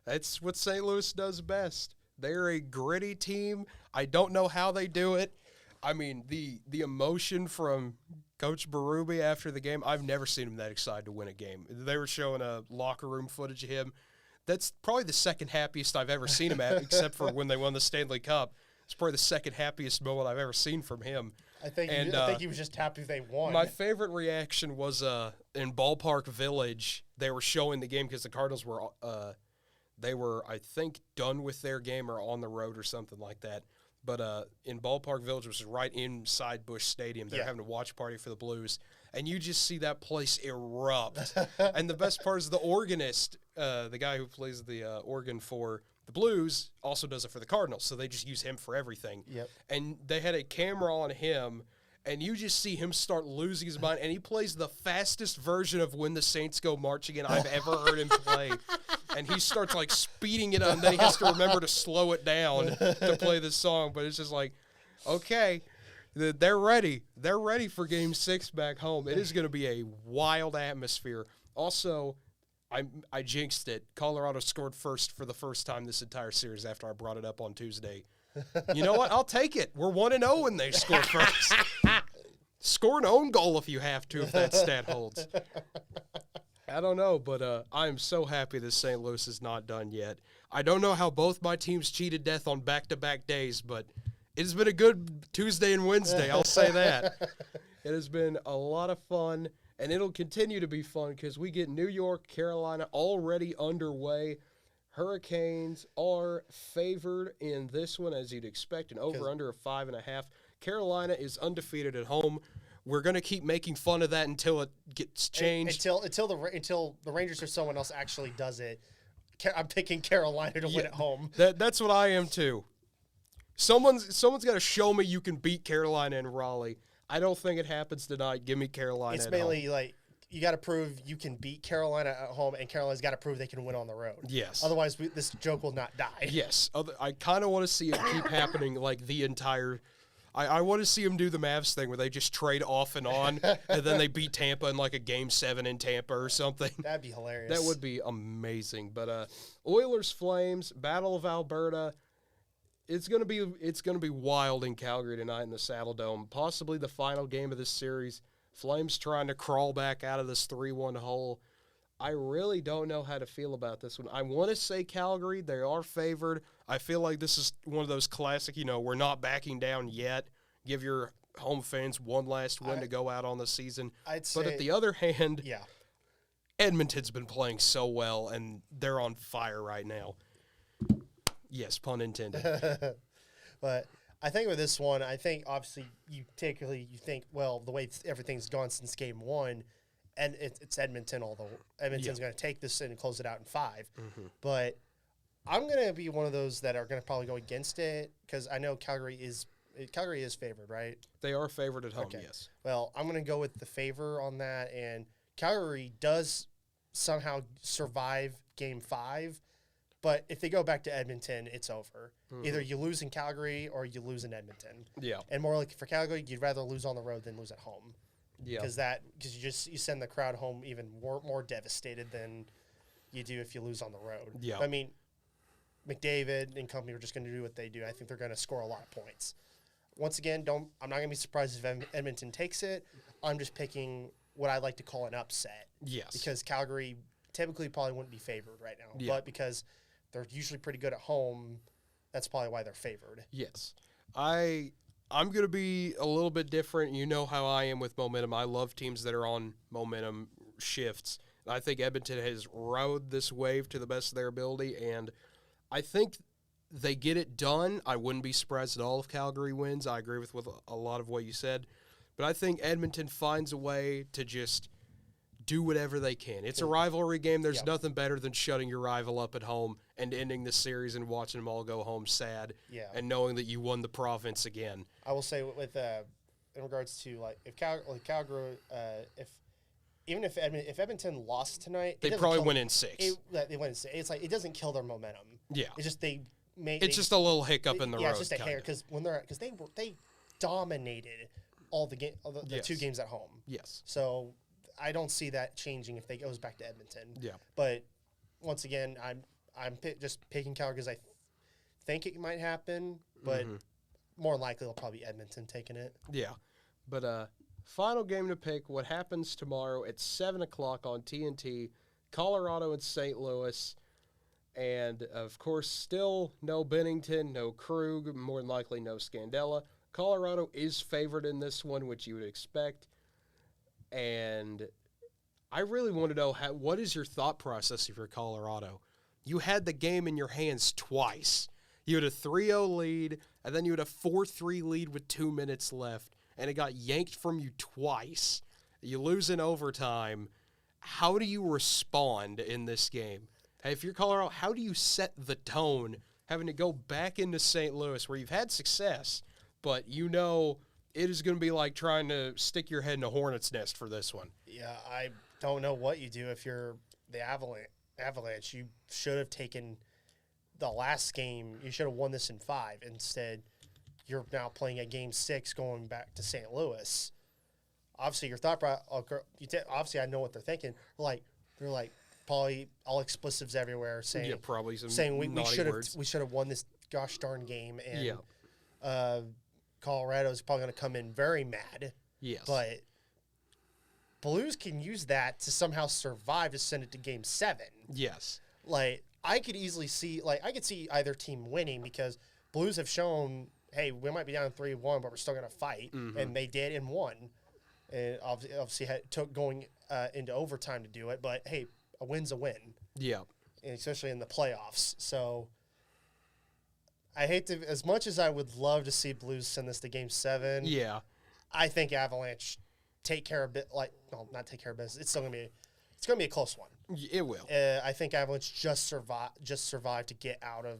That's what St. Louis does best. They're a gritty team. I don't know how they do it. I mean, the emotion from Coach Berube after the game, I've never seen him that excited to win a game. They were showing a locker room footage of him. That's probably the second happiest I've ever seen him at, except for when they won the Stanley Cup. It's probably the second happiest moment I've ever seen from him. I think he was just happy they won. My favorite reaction was in Ballpark Village. They were showing the game because the Cardinals were they were, I think, done with their game or on the road or something like that. But in Ballpark Village, which is right inside Busch Stadium, they're having a watch party for the Blues. And you just see that place erupt. And the best part is the organist, the guy who plays the organ for the Blues, also does it for the Cardinals. So they just use him for everything. Yep. And they had a camera on him, and you just see him start losing his mind. And he plays the fastest version of When the Saints Go Marching In I've ever heard him play. And he starts, speeding it up, and then he has to remember to slow it down to play this song. But it's just like, okay, they're ready. They're ready for Game 6 back home. It is going to be a wild atmosphere. Also, I jinxed it. Colorado scored first for the first time this entire series after I brought it up on Tuesday. You know what? I'll take it. We're 1-0 when they score first. Score an own goal if you have to, if that stat holds. I don't know, but I am so happy that St. Louis is not done yet. I don't know how both my teams cheated death on back-to-back days, but it has been a good Tuesday and Wednesday, I'll say that. It has been a lot of fun, and it'll continue to be fun because we get New York, Carolina already underway. Hurricanes are favored in this one, as you'd expect, an over-under of 5.5. Carolina is undefeated at home. We're going to keep making fun of that until it gets changed. Until the Rangers or someone else actually does it. I'm picking Carolina to win at home. That's what I am too. Someone's got to show me you can beat Carolina and Raleigh. I don't think it happens tonight. Give me Carolina. It's mainly you got to prove you can beat Carolina at home, and Carolina's got to prove they can win on the road. Yes. Otherwise, this joke will not die. Yes. I kind of want to see it keep happening the entire. I want to see them do the Mavs thing where they just trade off and on, and then they beat Tampa in a Game 7 in Tampa or something. That'd be hilarious. That would be amazing. But Oilers Flames, Battle of Alberta. It's gonna be wild in Calgary tonight in the Saddle Dome. Possibly the final game of this series. Flames trying to crawl back out of this 3-1 hole. I really don't know how to feel about this one. I want to say Calgary. They are favored. I feel like this is one of those classic, we're not backing down yet. Give your home fans one last win to go out on the season. But at the other hand, Edmonton's been playing so well, and they're on fire right now. Yes, pun intended. But I think with this one, obviously you think, well, the way everything's gone since Game 1, and it's Edmonton, although Edmonton's going to take this in and close it out in 5. Mm-hmm. But I'm going to be one of those that are going to probably go against it because I know Calgary is favored, right? They are favored at home, yes. Well, I'm going to go with the favor on that, and Calgary does somehow survive Game 5, but if they go back to Edmonton, it's over. Mm-hmm. Either you lose in Calgary or you lose in Edmonton. Yeah. And more like for Calgary, you'd rather lose on the road than lose at home. Yeah. Because you send the crowd home even more devastated than you do if you lose on the road. Yeah. I mean, McDavid and company are just going to do what they do. I think they're going to score a lot of points. Once again, I'm not going to be surprised if Edmonton takes it. I'm just picking what I like to call an upset. Yes. Because Calgary typically probably wouldn't be favored right now. Yeah. But because they're usually pretty good at home, that's probably why they're favored. Yes. I'm going to be a little bit different. You know how I am with momentum. I love teams that are on momentum shifts. I think Edmonton has rode this wave to the best of their ability, and I think they get it done. I wouldn't be surprised at all if Calgary wins. I agree with a lot of what you said. But I think Edmonton finds a way to just do whatever they can. It's a rivalry game. There's nothing better than shutting your rival up at home and ending the series and watching them all go home sad and knowing that you won the province again. I will say with in regards to like if Calgary if Edmonton lost tonight, they probably win in 6. They win in 6. It's like it doesn't kill their momentum. Yeah, it's just just a little hiccup in the road. Yeah, it's just a hair because they dominated all the 2 games at home. Yes. So I don't see that changing if they goes back to Edmonton. Yeah. But once again, I'm just picking Calgary because I think it might happen, but more likely it'll probably be Edmonton taking it. Yeah. But final game to pick, what happens tomorrow at 7 o'clock on TNT, Colorado and St. Louis. And, of course, still no Bennington, no Krug, more than likely no Scandella. Colorado is favored in this one, which you would expect. And I really want to know, what is your thought process if you're Colorado? You had the game in your hands twice. You had a 3-0 lead, and then you had a 4-3 lead with 2 minutes left, and it got yanked from you twice. You lose in overtime. How do you respond in this game? If you're Colorado, how do you set the tone having to go back into St. Louis where you've had success, but you know it is going to be like trying to stick your head in a hornet's nest for this one? Yeah, I don't know what you do if you're the Avalanche. You should have taken the last game. You should have won this in 5. Instead, you're now playing a game 6 going back to St. Louis. Obviously, your thought obviously I know what they're thinking. They're like probably all expletives everywhere saying probably some saying we should have won this gosh darn game, and Colorado's probably going to come in very mad. Yes. But Blues can use that to somehow survive to send it to game 7. Yes. Like, I could easily see, I could see either team winning because Blues have shown, hey, we might be down 3-1, but we're still going to fight. And they did and won. And obviously took going into overtime to do it. But, hey, a win's a win. Yeah. And especially in the playoffs. So I hate to, as much as I would love to see Blues send this to game 7. Yeah. I think Avalanche take care of not take care of business. It's still gonna be a close one. It will. I think Avalanche just survived to get out of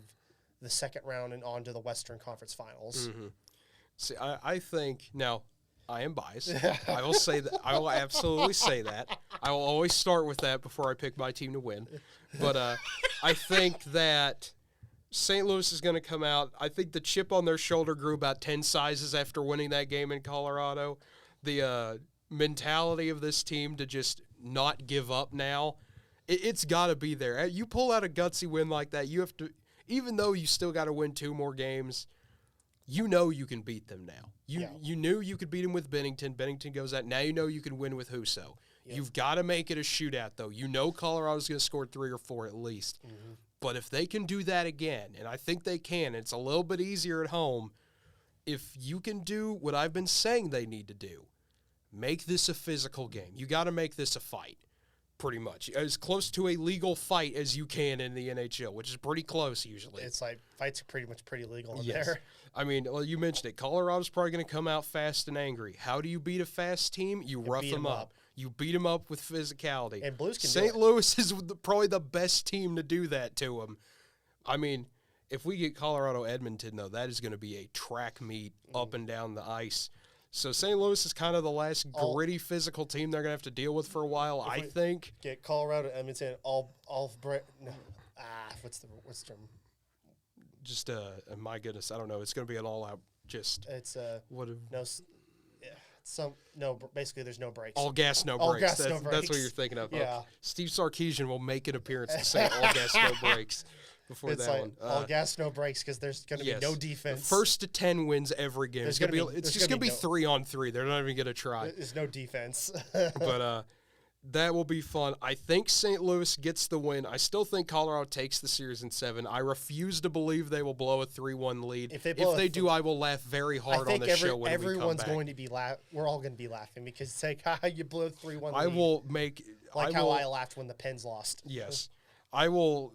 the second round and on to the Western Conference Finals. See, I think now I am biased. I will say that. I will absolutely say that. I will always start with that before I pick my team to win. But I think that St. Louis is going to come out. I think the chip on their shoulder grew about 10 sizes after winning that game in Colorado. The mentality of this team to just not give up now, it's got to be there. You pull out a gutsy win like that, you have to, even though you still got to win 2 more games, you know you can beat them now. You knew you could beat them with Bennington. Bennington goes out. Now you know you can win with Husso. Yep. You've got to make it a shootout, though. You know Colorado's going to score 3 or 4 at least. But if they can do that again, and I think they can, it's a little bit easier at home, if you can do what I've been saying they need to do, make this a physical game. You got to make this a fight, pretty much. As close to a legal fight as you can in the NHL, which is pretty close usually. It's like fights are pretty legal in there. I mean, well, you mentioned it. Colorado's probably going to come out fast and angry. How do you beat a fast team? You rough them up. You beat them up with physicality. And Blues can St. Louis is probably the best team to do that to them. I mean, if we get Colorado-Edmonton, though, that is going to be a track meet up and down the ice. So St. Louis is kind of the last gritty physical team they're going to have to deal with for a while, I think. Get Colorado-Edmonton, what's the term? Just, my goodness, I don't know. It's going to be an all-out just. It's, basically there's no breaks. All gas, no breaks. That's what you're thinking of. Yeah. Steve Sarkisian will make an appearance and say all gas, no breaks. before it's that like one. all gas, no brakes, because there's going to be no defense. First to 10 wins every game. It's just going to be 3-on-3. They're not even going to try. There's no defense. But that will be fun. I think St. Louis gets the win. I still think Colorado takes the series in 7. I refuse to believe they will blow a 3-1 lead. If they do, I will laugh very hard on the show when we come back. Everyone's going to be we're all going to be laughing because it's like, you blew a 3-1 lead. I will make... how I laughed when the Pens lost. Yes. I will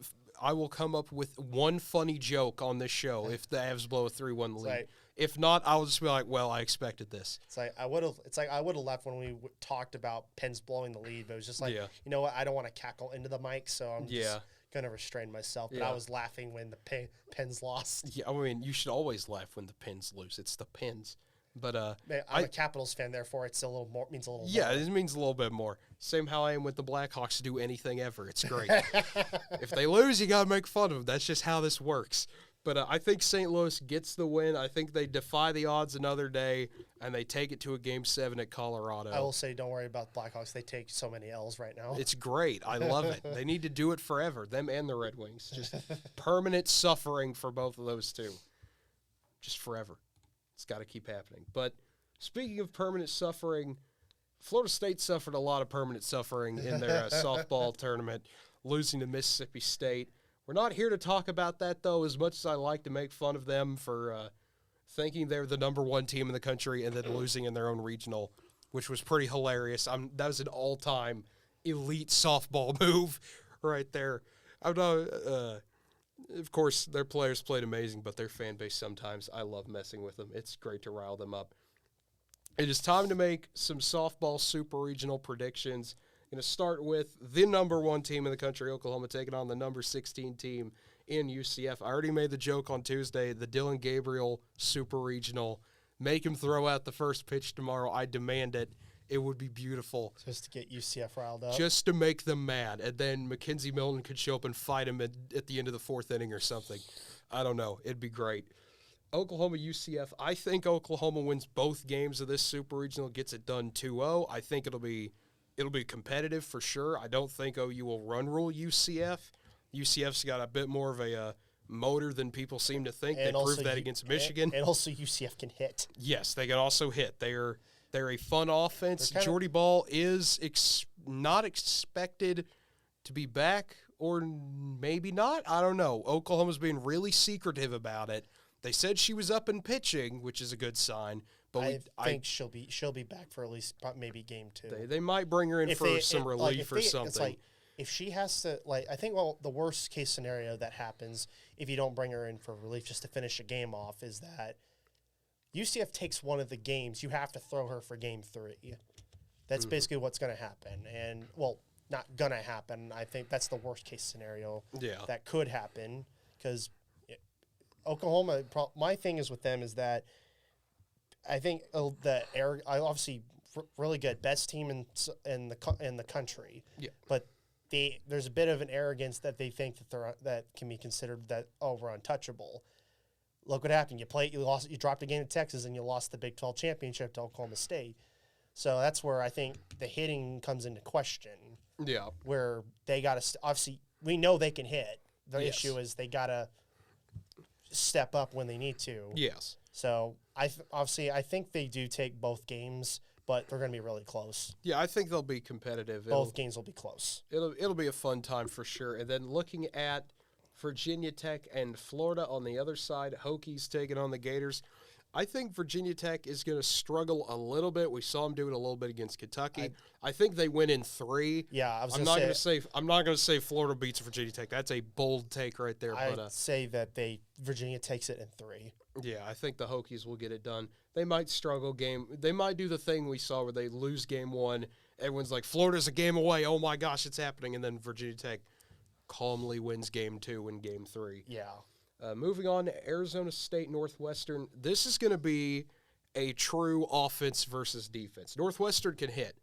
come up with one funny joke on this show if the Avs blow a 3-1 lead. Right. If not, I'll just be like, well, I expected this. It's like I would have left when we talked about Pens blowing the lead, but it was just like, you know what? I don't want to cackle into the mic, so I'm just going to restrain myself. But I was laughing when the Pens lost. Yeah, I mean, you should always laugh when the Pens lose. It's the Pens. But I'm a Capitals fan, therefore it's means a little more. Yeah, it means a little bit more. Same how I am with the Blackhawks, do anything ever. It's great. If they lose, you got to make fun of them. That's just how this works. But I think St. Louis gets the win. I think they defy the odds another day, and they take it to a Game 7 at Colorado. I will say, don't worry about the Blackhawks. They take so many L's right now. It's great. I love it. They need to do it forever, them and the Red Wings. Just permanent suffering for both of those two. Just forever. It's got to keep happening. But speaking of permanent suffering, Florida State suffered a lot of permanent suffering in their softball tournament, losing to Mississippi State. We're not here to talk about that, though, as much as I like to make fun of them for thinking they're the number 1 team in the country and then losing in their own regional, which was pretty hilarious. That was an all-time elite softball move right there. Of course, their players played amazing, but their fan base sometimes, I love messing with them. It's great to rile them up. It is time to make some softball super regional predictions. Going to start with the number 1 team in the country, Oklahoma, taking on the number 16 team in UCF. I already made the joke on Tuesday, the Dylan Gabriel Super Regional. Make him throw out the first pitch tomorrow. I demand it. It would be beautiful. Just to get UCF riled up. Just to make them mad. And then Mackenzie Milton could show up and fight him at the end of the 4th inning or something. I don't know. It'd be great. Oklahoma, UCF. I think Oklahoma wins both games of this Super Regional, gets it done 2-0. I think it'll be competitive for sure. I don't think OU will run rule UCF. UCF's got a bit more of a motor than people seem to think. They proved that against Michigan. And also UCF can hit. Yes, they can also hit. They're a fun offense. Jordy Ball is not expected to be back, or maybe not. I don't know. Oklahoma's being really secretive about it. They said she was up and pitching, which is a good sign. But I think she'll be back for at least maybe game 2. They might bring her in for some relief or something. It's like if she has to, I think the worst case scenario that happens if you don't bring her in for relief just to finish a game off is that UCF takes one of the games. You have to throw her for game 3. That's basically what's going to happen. And not going to happen. I think that's the worst case scenario that could happen because Oklahoma. My thing is with them is that. I think obviously really good, best team in the country. Yeah. But there's a bit of an arrogance that they think that can be considered that we're untouchable. Look what happened. You dropped a game to Texas and you lost the Big 12 championship to Oklahoma State. So that's where I think the hitting comes into question. Yeah. Where they got to obviously we know they can hit. The issue is they got to step up when they need to. Yes. So I think they do take both games, but they're going to be really close. Yeah, I think they'll be competitive. Both games will be close. It'll be a fun time for sure. And then looking at Virginia Tech and Florida on the other side, Hokies taking on the Gators. I think Virginia Tech is going to struggle a little bit. We saw them do it a little bit against Kentucky. I think they win in 3. Yeah, I'm not going to say Florida beats Virginia Tech. That's a bold take right there. I'd say that Virginia takes it in 3. Yeah, I think the Hokies will get it done. They might struggle game. They might do the thing we saw where they lose game 1. Everyone's like, Florida's a game away. Oh my gosh, it's happening. And then Virginia Tech calmly wins game 2 and game 3. Yeah. Moving on to Arizona State Northwestern. This is going to be a true offense versus defense. Northwestern can hit.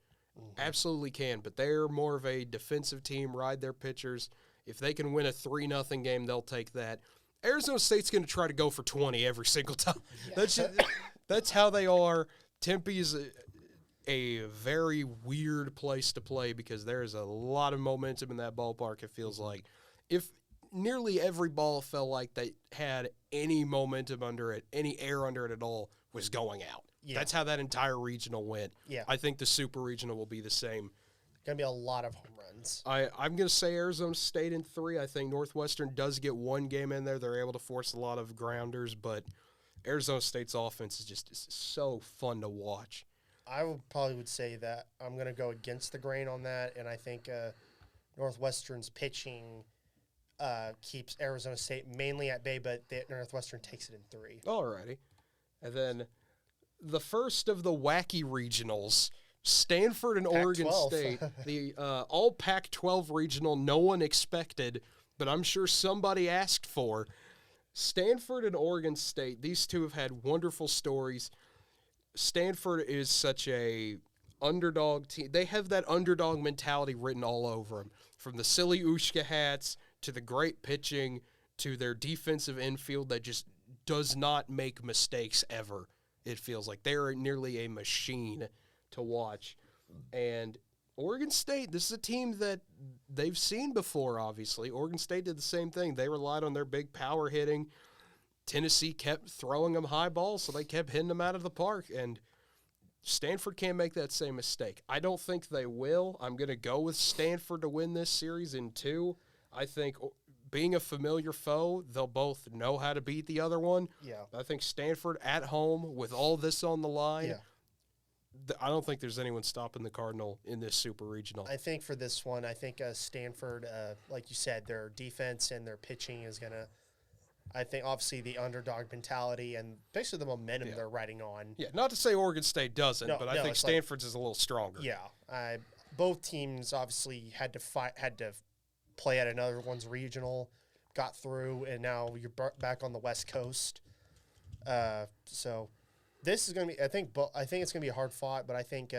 Absolutely can, but they're more of a defensive team, ride their pitchers. If they can win a 3-0 game, they'll take that. Arizona State's going to try to go for 20 every single time. Yeah. That's how they are. Tempe is a very weird place to play because there is a lot of momentum in that ballpark, it feels like. nearly every ball felt like they had any momentum under it, any air under it at all, was going out. Yeah. That's how that entire regional went. Yeah. I think the super regional will be the same. Going to be a lot of home runs. I'm going to say Arizona State in 3. I think Northwestern does get one game in there. They're able to force a lot of grounders, but Arizona State's offense is just so fun to watch. I would say that I'm going to go against the grain on that, and I think Northwestern's pitching keeps Arizona State mainly at bay, but Northwestern takes it in 3. Alrighty. And then the first of the wacky regionals, Stanford and Oregon State, the all Pac-12 regional no one expected, but I'm sure somebody asked for. Stanford and Oregon State, these two have had wonderful stories. Stanford is such a underdog team. They have that underdog mentality written all over them, from the silly Ushka hats to the great pitching to their defensive infield that just does not make mistakes ever. It feels like they're nearly a machine to watch. And Oregon State, this is a team that they've seen before, obviously. Oregon State did the same thing. They relied on their big power hitting. Tennessee kept throwing them high balls, so they kept hitting them out of the park. And Stanford can't make that same mistake. I don't think they will. I'm going to go with Stanford to win this series in 2. I think being a familiar foe, they'll both know how to beat the other one. Yeah. I think Stanford at home with all this on the line, I don't think there's anyone stopping the Cardinal in this super regional. I think for this one, I think Stanford, like you said, their defense and their pitching is going to, I think, obviously the underdog mentality and basically the momentum they're riding on. Yeah, not to say Oregon State doesn't, but I think Stanford's is a little stronger. Yeah. Both teams obviously had to play at another one's regional, got through, and now you're back on the West Coast. So this is going to be, I think it's going to be a hard fought, but I think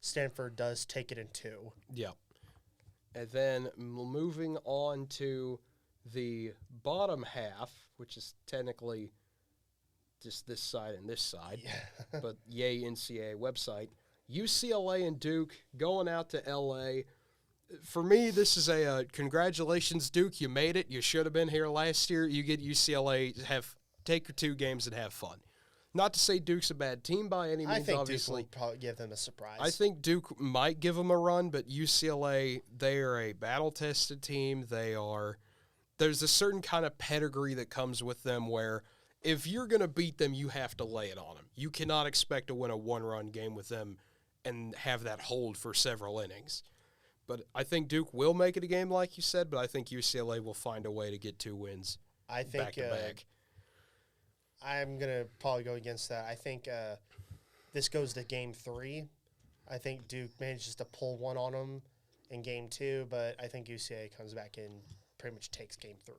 Stanford does take it in 2. Yeah. And then moving on to the bottom half, which is technically just this side and this side, but yay NCAA website, UCLA and Duke going out to L.A. For me, this is a congratulations, Duke. You made it. You should have been here last year. You get UCLA, take your 2 games and have fun. Not to say Duke's a bad team by any means, I think obviously. Duke will probably give them a surprise. I think Duke might give them a run, but UCLA, they are a battle-tested team. There's a certain kind of pedigree that comes with them where if you're going to beat them, you have to lay it on them. You cannot expect to win a 1-run game with them and have that hold for several innings. But I think Duke will make it a game, like you said, but I think UCLA will find a way to get 2 wins back-to-back. I'm going to probably go against that. I think this goes to Game 3. I think Duke manages to pull one on them in Game 2, but I think UCLA comes back in, pretty much takes Game 3.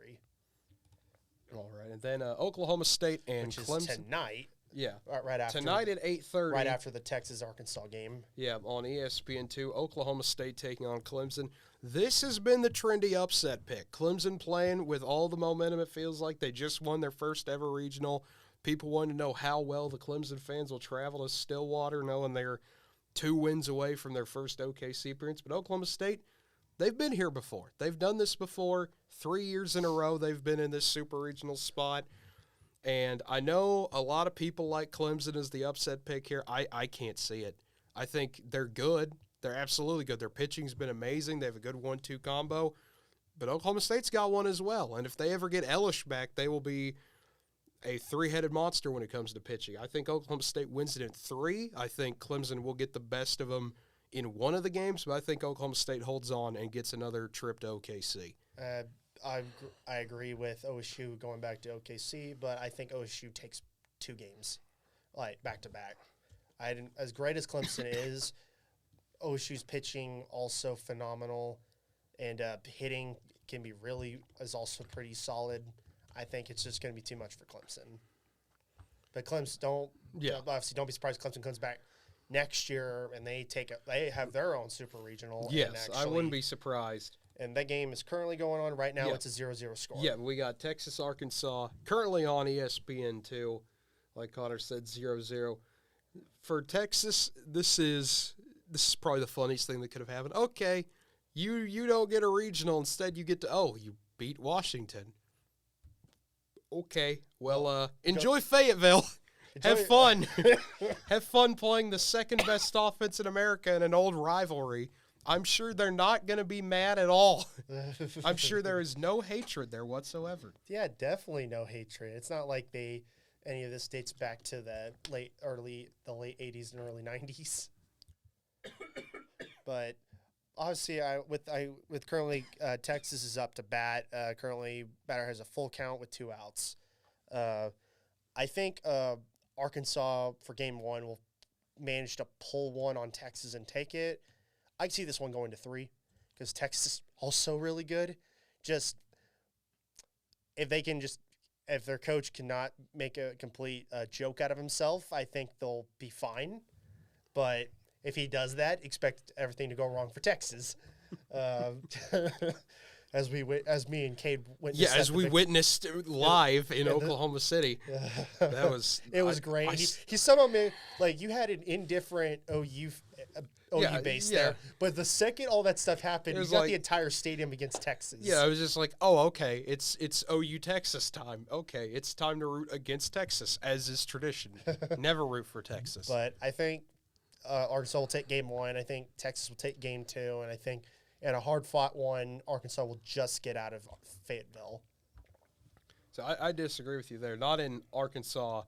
All right, and then Oklahoma State and Clemson. Which is tonight. Yeah. Right after. Tonight at 8:30. Right after the Texas-Arkansas game. Yeah, on ESPN2, Oklahoma State taking on Clemson. This has been the trendy upset pick. Clemson playing with all the momentum. It feels like they just won their first ever regional. People want to know how well the Clemson fans will travel to Stillwater, knowing they're 2 wins away from their first OKC appearance. But Oklahoma State, they've been here before. They've done this before. 3 years in a row they've been in this super regional spot. And I know a lot of people like Clemson as the upset pick here. I can't see it. I think they're good. They're absolutely good. Their pitching's been amazing. They have a good 1-2 combo. But Oklahoma State's got one as well. And if they ever get Elish back, they will be a 3-headed monster when it comes to pitching. I think Oklahoma State wins it in 3. I think Clemson will get the best of them in one of the games. But I think Oklahoma State holds on and gets another trip to OKC. I agree with OSU going back to OKC, but I think OSU takes 2 games, like back-to-back. As great as Clemson is, OSU's pitching also phenomenal, and hitting is also pretty solid. I think it's just going to be too much for Clemson. But Clemson obviously don't be surprised Clemson comes back next year and they have their own super regional. Yes, I wouldn't be surprised. And that game is currently going on right now. Yeah. It's a 0-0 score. Yeah, we got Texas, Arkansas, currently on ESPN2. Like Connor said, 0-0. For Texas, this is probably the funniest thing that could have happened. Okay, you don't get a regional. Instead, you get to, you beat Washington. Okay, well, enjoy Fayetteville. Have fun. Have fun playing the second best offense in America in an old rivalry. I'm sure they're not going to be mad at all. I'm sure there is no hatred there whatsoever. Yeah, definitely no hatred. It's not like any of this dates back to the late 80s and early 90s. But obviously, with currently Texas is up to bat. Currently, batter has a full count with 2 outs. I think Arkansas for game 1 will manage to pull one on Texas and take it. I see this one going to 3 because Texas is also really good. Just if their coach cannot make a complete joke out of himself, I think they'll be fine. But if he does that, expect everything to go wrong for Texas. As me and Cade witnessed. Yeah, as we witnessed live in Oklahoma City. That was it was great. He somehow made, like, you had an indifferent OU base there, but the second all that stuff happened, you got the entire stadium against Texas. Yeah, I was just like, oh, okay, it's OU Texas time. Okay, it's time to root against Texas, as is tradition. Never root for Texas. But I think Arkansas will take game 1. I think Texas will take game 2, and I think in a hard-fought one, Arkansas will just get out of Fayetteville. So I disagree with you there. Not in Arkansas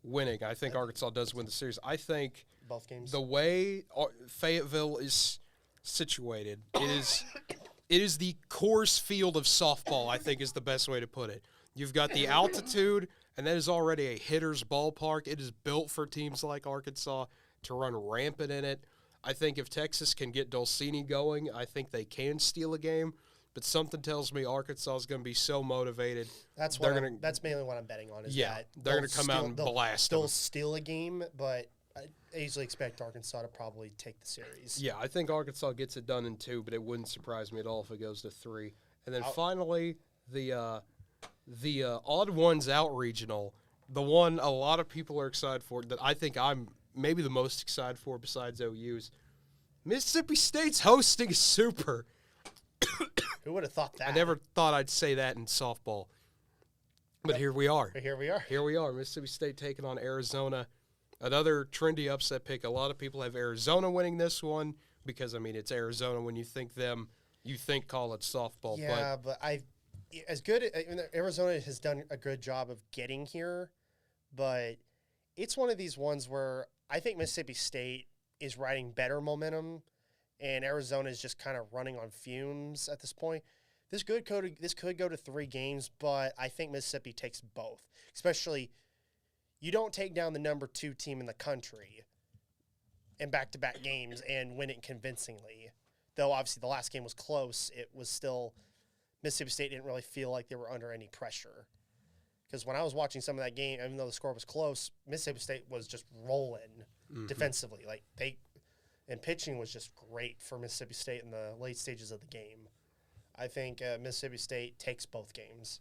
winning. I think Arkansas does win the series. I think both games. The way Fayetteville is situated, it is the Coors Field of softball, I think is the best way to put it. You've got the altitude, and that is already a hitter's ballpark. It is built for teams like Arkansas to run rampant in it. I think if Texas can get Dulcini going, I think they can steal a game. But something tells me Arkansas is going to be so motivated. That's mainly what I'm betting on. They're going to come out and blast them. They'll steal a game, but I easily expect Arkansas to probably take the series. Yeah, I think Arkansas gets it done in 2, but it wouldn't surprise me at all if it goes to 3. And then finally, the odd ones out regional, the one a lot of people are excited for, that I think I'm maybe the most excited for besides OU's. Mississippi State's hosting a Super. Who would have thought that? I never thought I'd say that in softball. But here we are. Here we are. Here we are. Mississippi State taking on Arizona. Another trendy upset pick. A lot of people have Arizona winning this one because, I mean, it's Arizona. When you think them, you think college softball. Yeah, but Arizona has done a good job of getting here, but it's one of these ones where I think Mississippi State is riding better momentum, and Arizona is just kind of running on fumes at this point. This could go to 3 games, but I think Mississippi takes both. Especially, you don't take down the number 2 team in the country in back-to-back games and win it convincingly. Though, obviously, the last game was close, it was still – Mississippi State didn't really feel like they were under any pressure. Because when I was watching some of that game, even though the score was close, Mississippi State was just rolling defensively. And pitching was just great for Mississippi State in the late stages of the game. I think Mississippi State takes both games.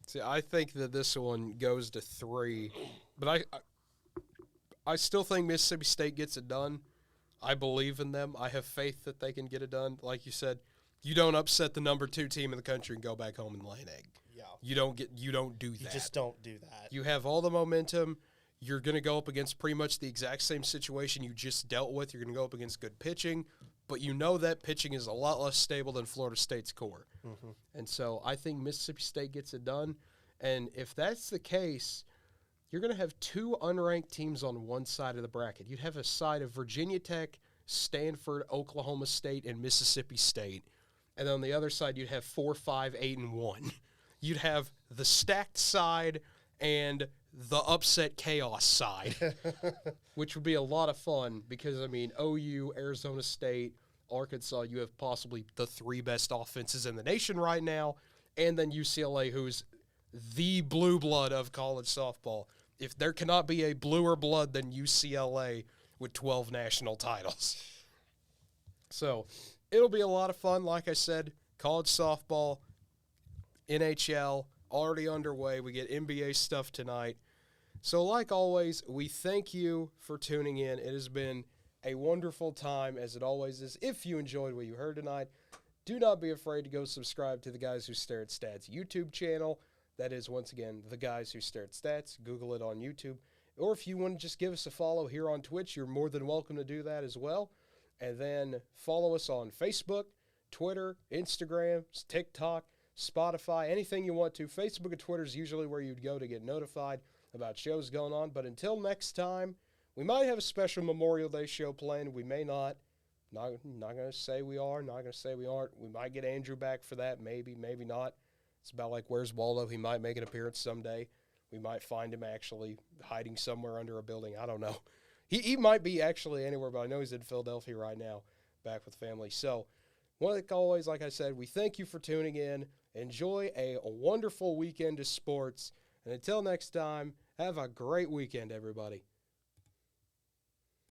See, I think that this one goes to 3, but I still think Mississippi State gets it done. I believe in them. I have faith that they can get it done. Like you said, you don't upset the number 2 team in the country and go back home and lay an egg. Yeah. You don't do that. You just don't do that. You have all the momentum. You're going to go up against pretty much the exact same situation you just dealt with. You're going to go up against good pitching, but you know that pitching is a lot less stable than Florida State's core. Mm-hmm. And so I think Mississippi State gets it done. And if that's the case, you're going to have 2 unranked teams on one side of the bracket. You'd have a side of Virginia Tech, Stanford, Oklahoma State, and Mississippi State. And on the other side, you'd have 4, 5, 8, and 1. You'd have the stacked side and the upset chaos side, which would be a lot of fun because, I mean, OU, Arizona State, Arkansas, you have possibly the 3 best offenses in the nation right now, and then UCLA, who's the blue blood of college softball. If there cannot be a bluer blood than UCLA with 12 national titles. So it'll be a lot of fun. Like I said, college softball, NHL, already underway. We get NBA stuff tonight. So like always, we thank you for tuning in. It has been a wonderful time, as it always is. If you enjoyed what you heard tonight, do not be afraid to go subscribe to the Guys Who Stare at Stats YouTube channel. That is, once again, the Guys Who Stare at Stats. Google it on YouTube. Or if you want to just give us a follow here on Twitch, you're more than welcome to do that as well. And then follow us on Facebook, Twitter, Instagram, TikTok, Spotify, anything you want to. Facebook and Twitter is usually where you'd go to get notified about shows going on. But until next time, we might have a special Memorial Day show planned. We may not. Not going to say we are. Not going to say we aren't. We might get Andrew back for that. Maybe, maybe not. It's about like, where's Waldo? He might make an appearance someday. We might find him actually hiding somewhere under a building. I don't know. He might be actually anywhere, but I know he's in Philadelphia right now, back with family. So, like always, like I said, we thank you for tuning in. Enjoy a wonderful weekend of sports. And until next time, have a great weekend, everybody.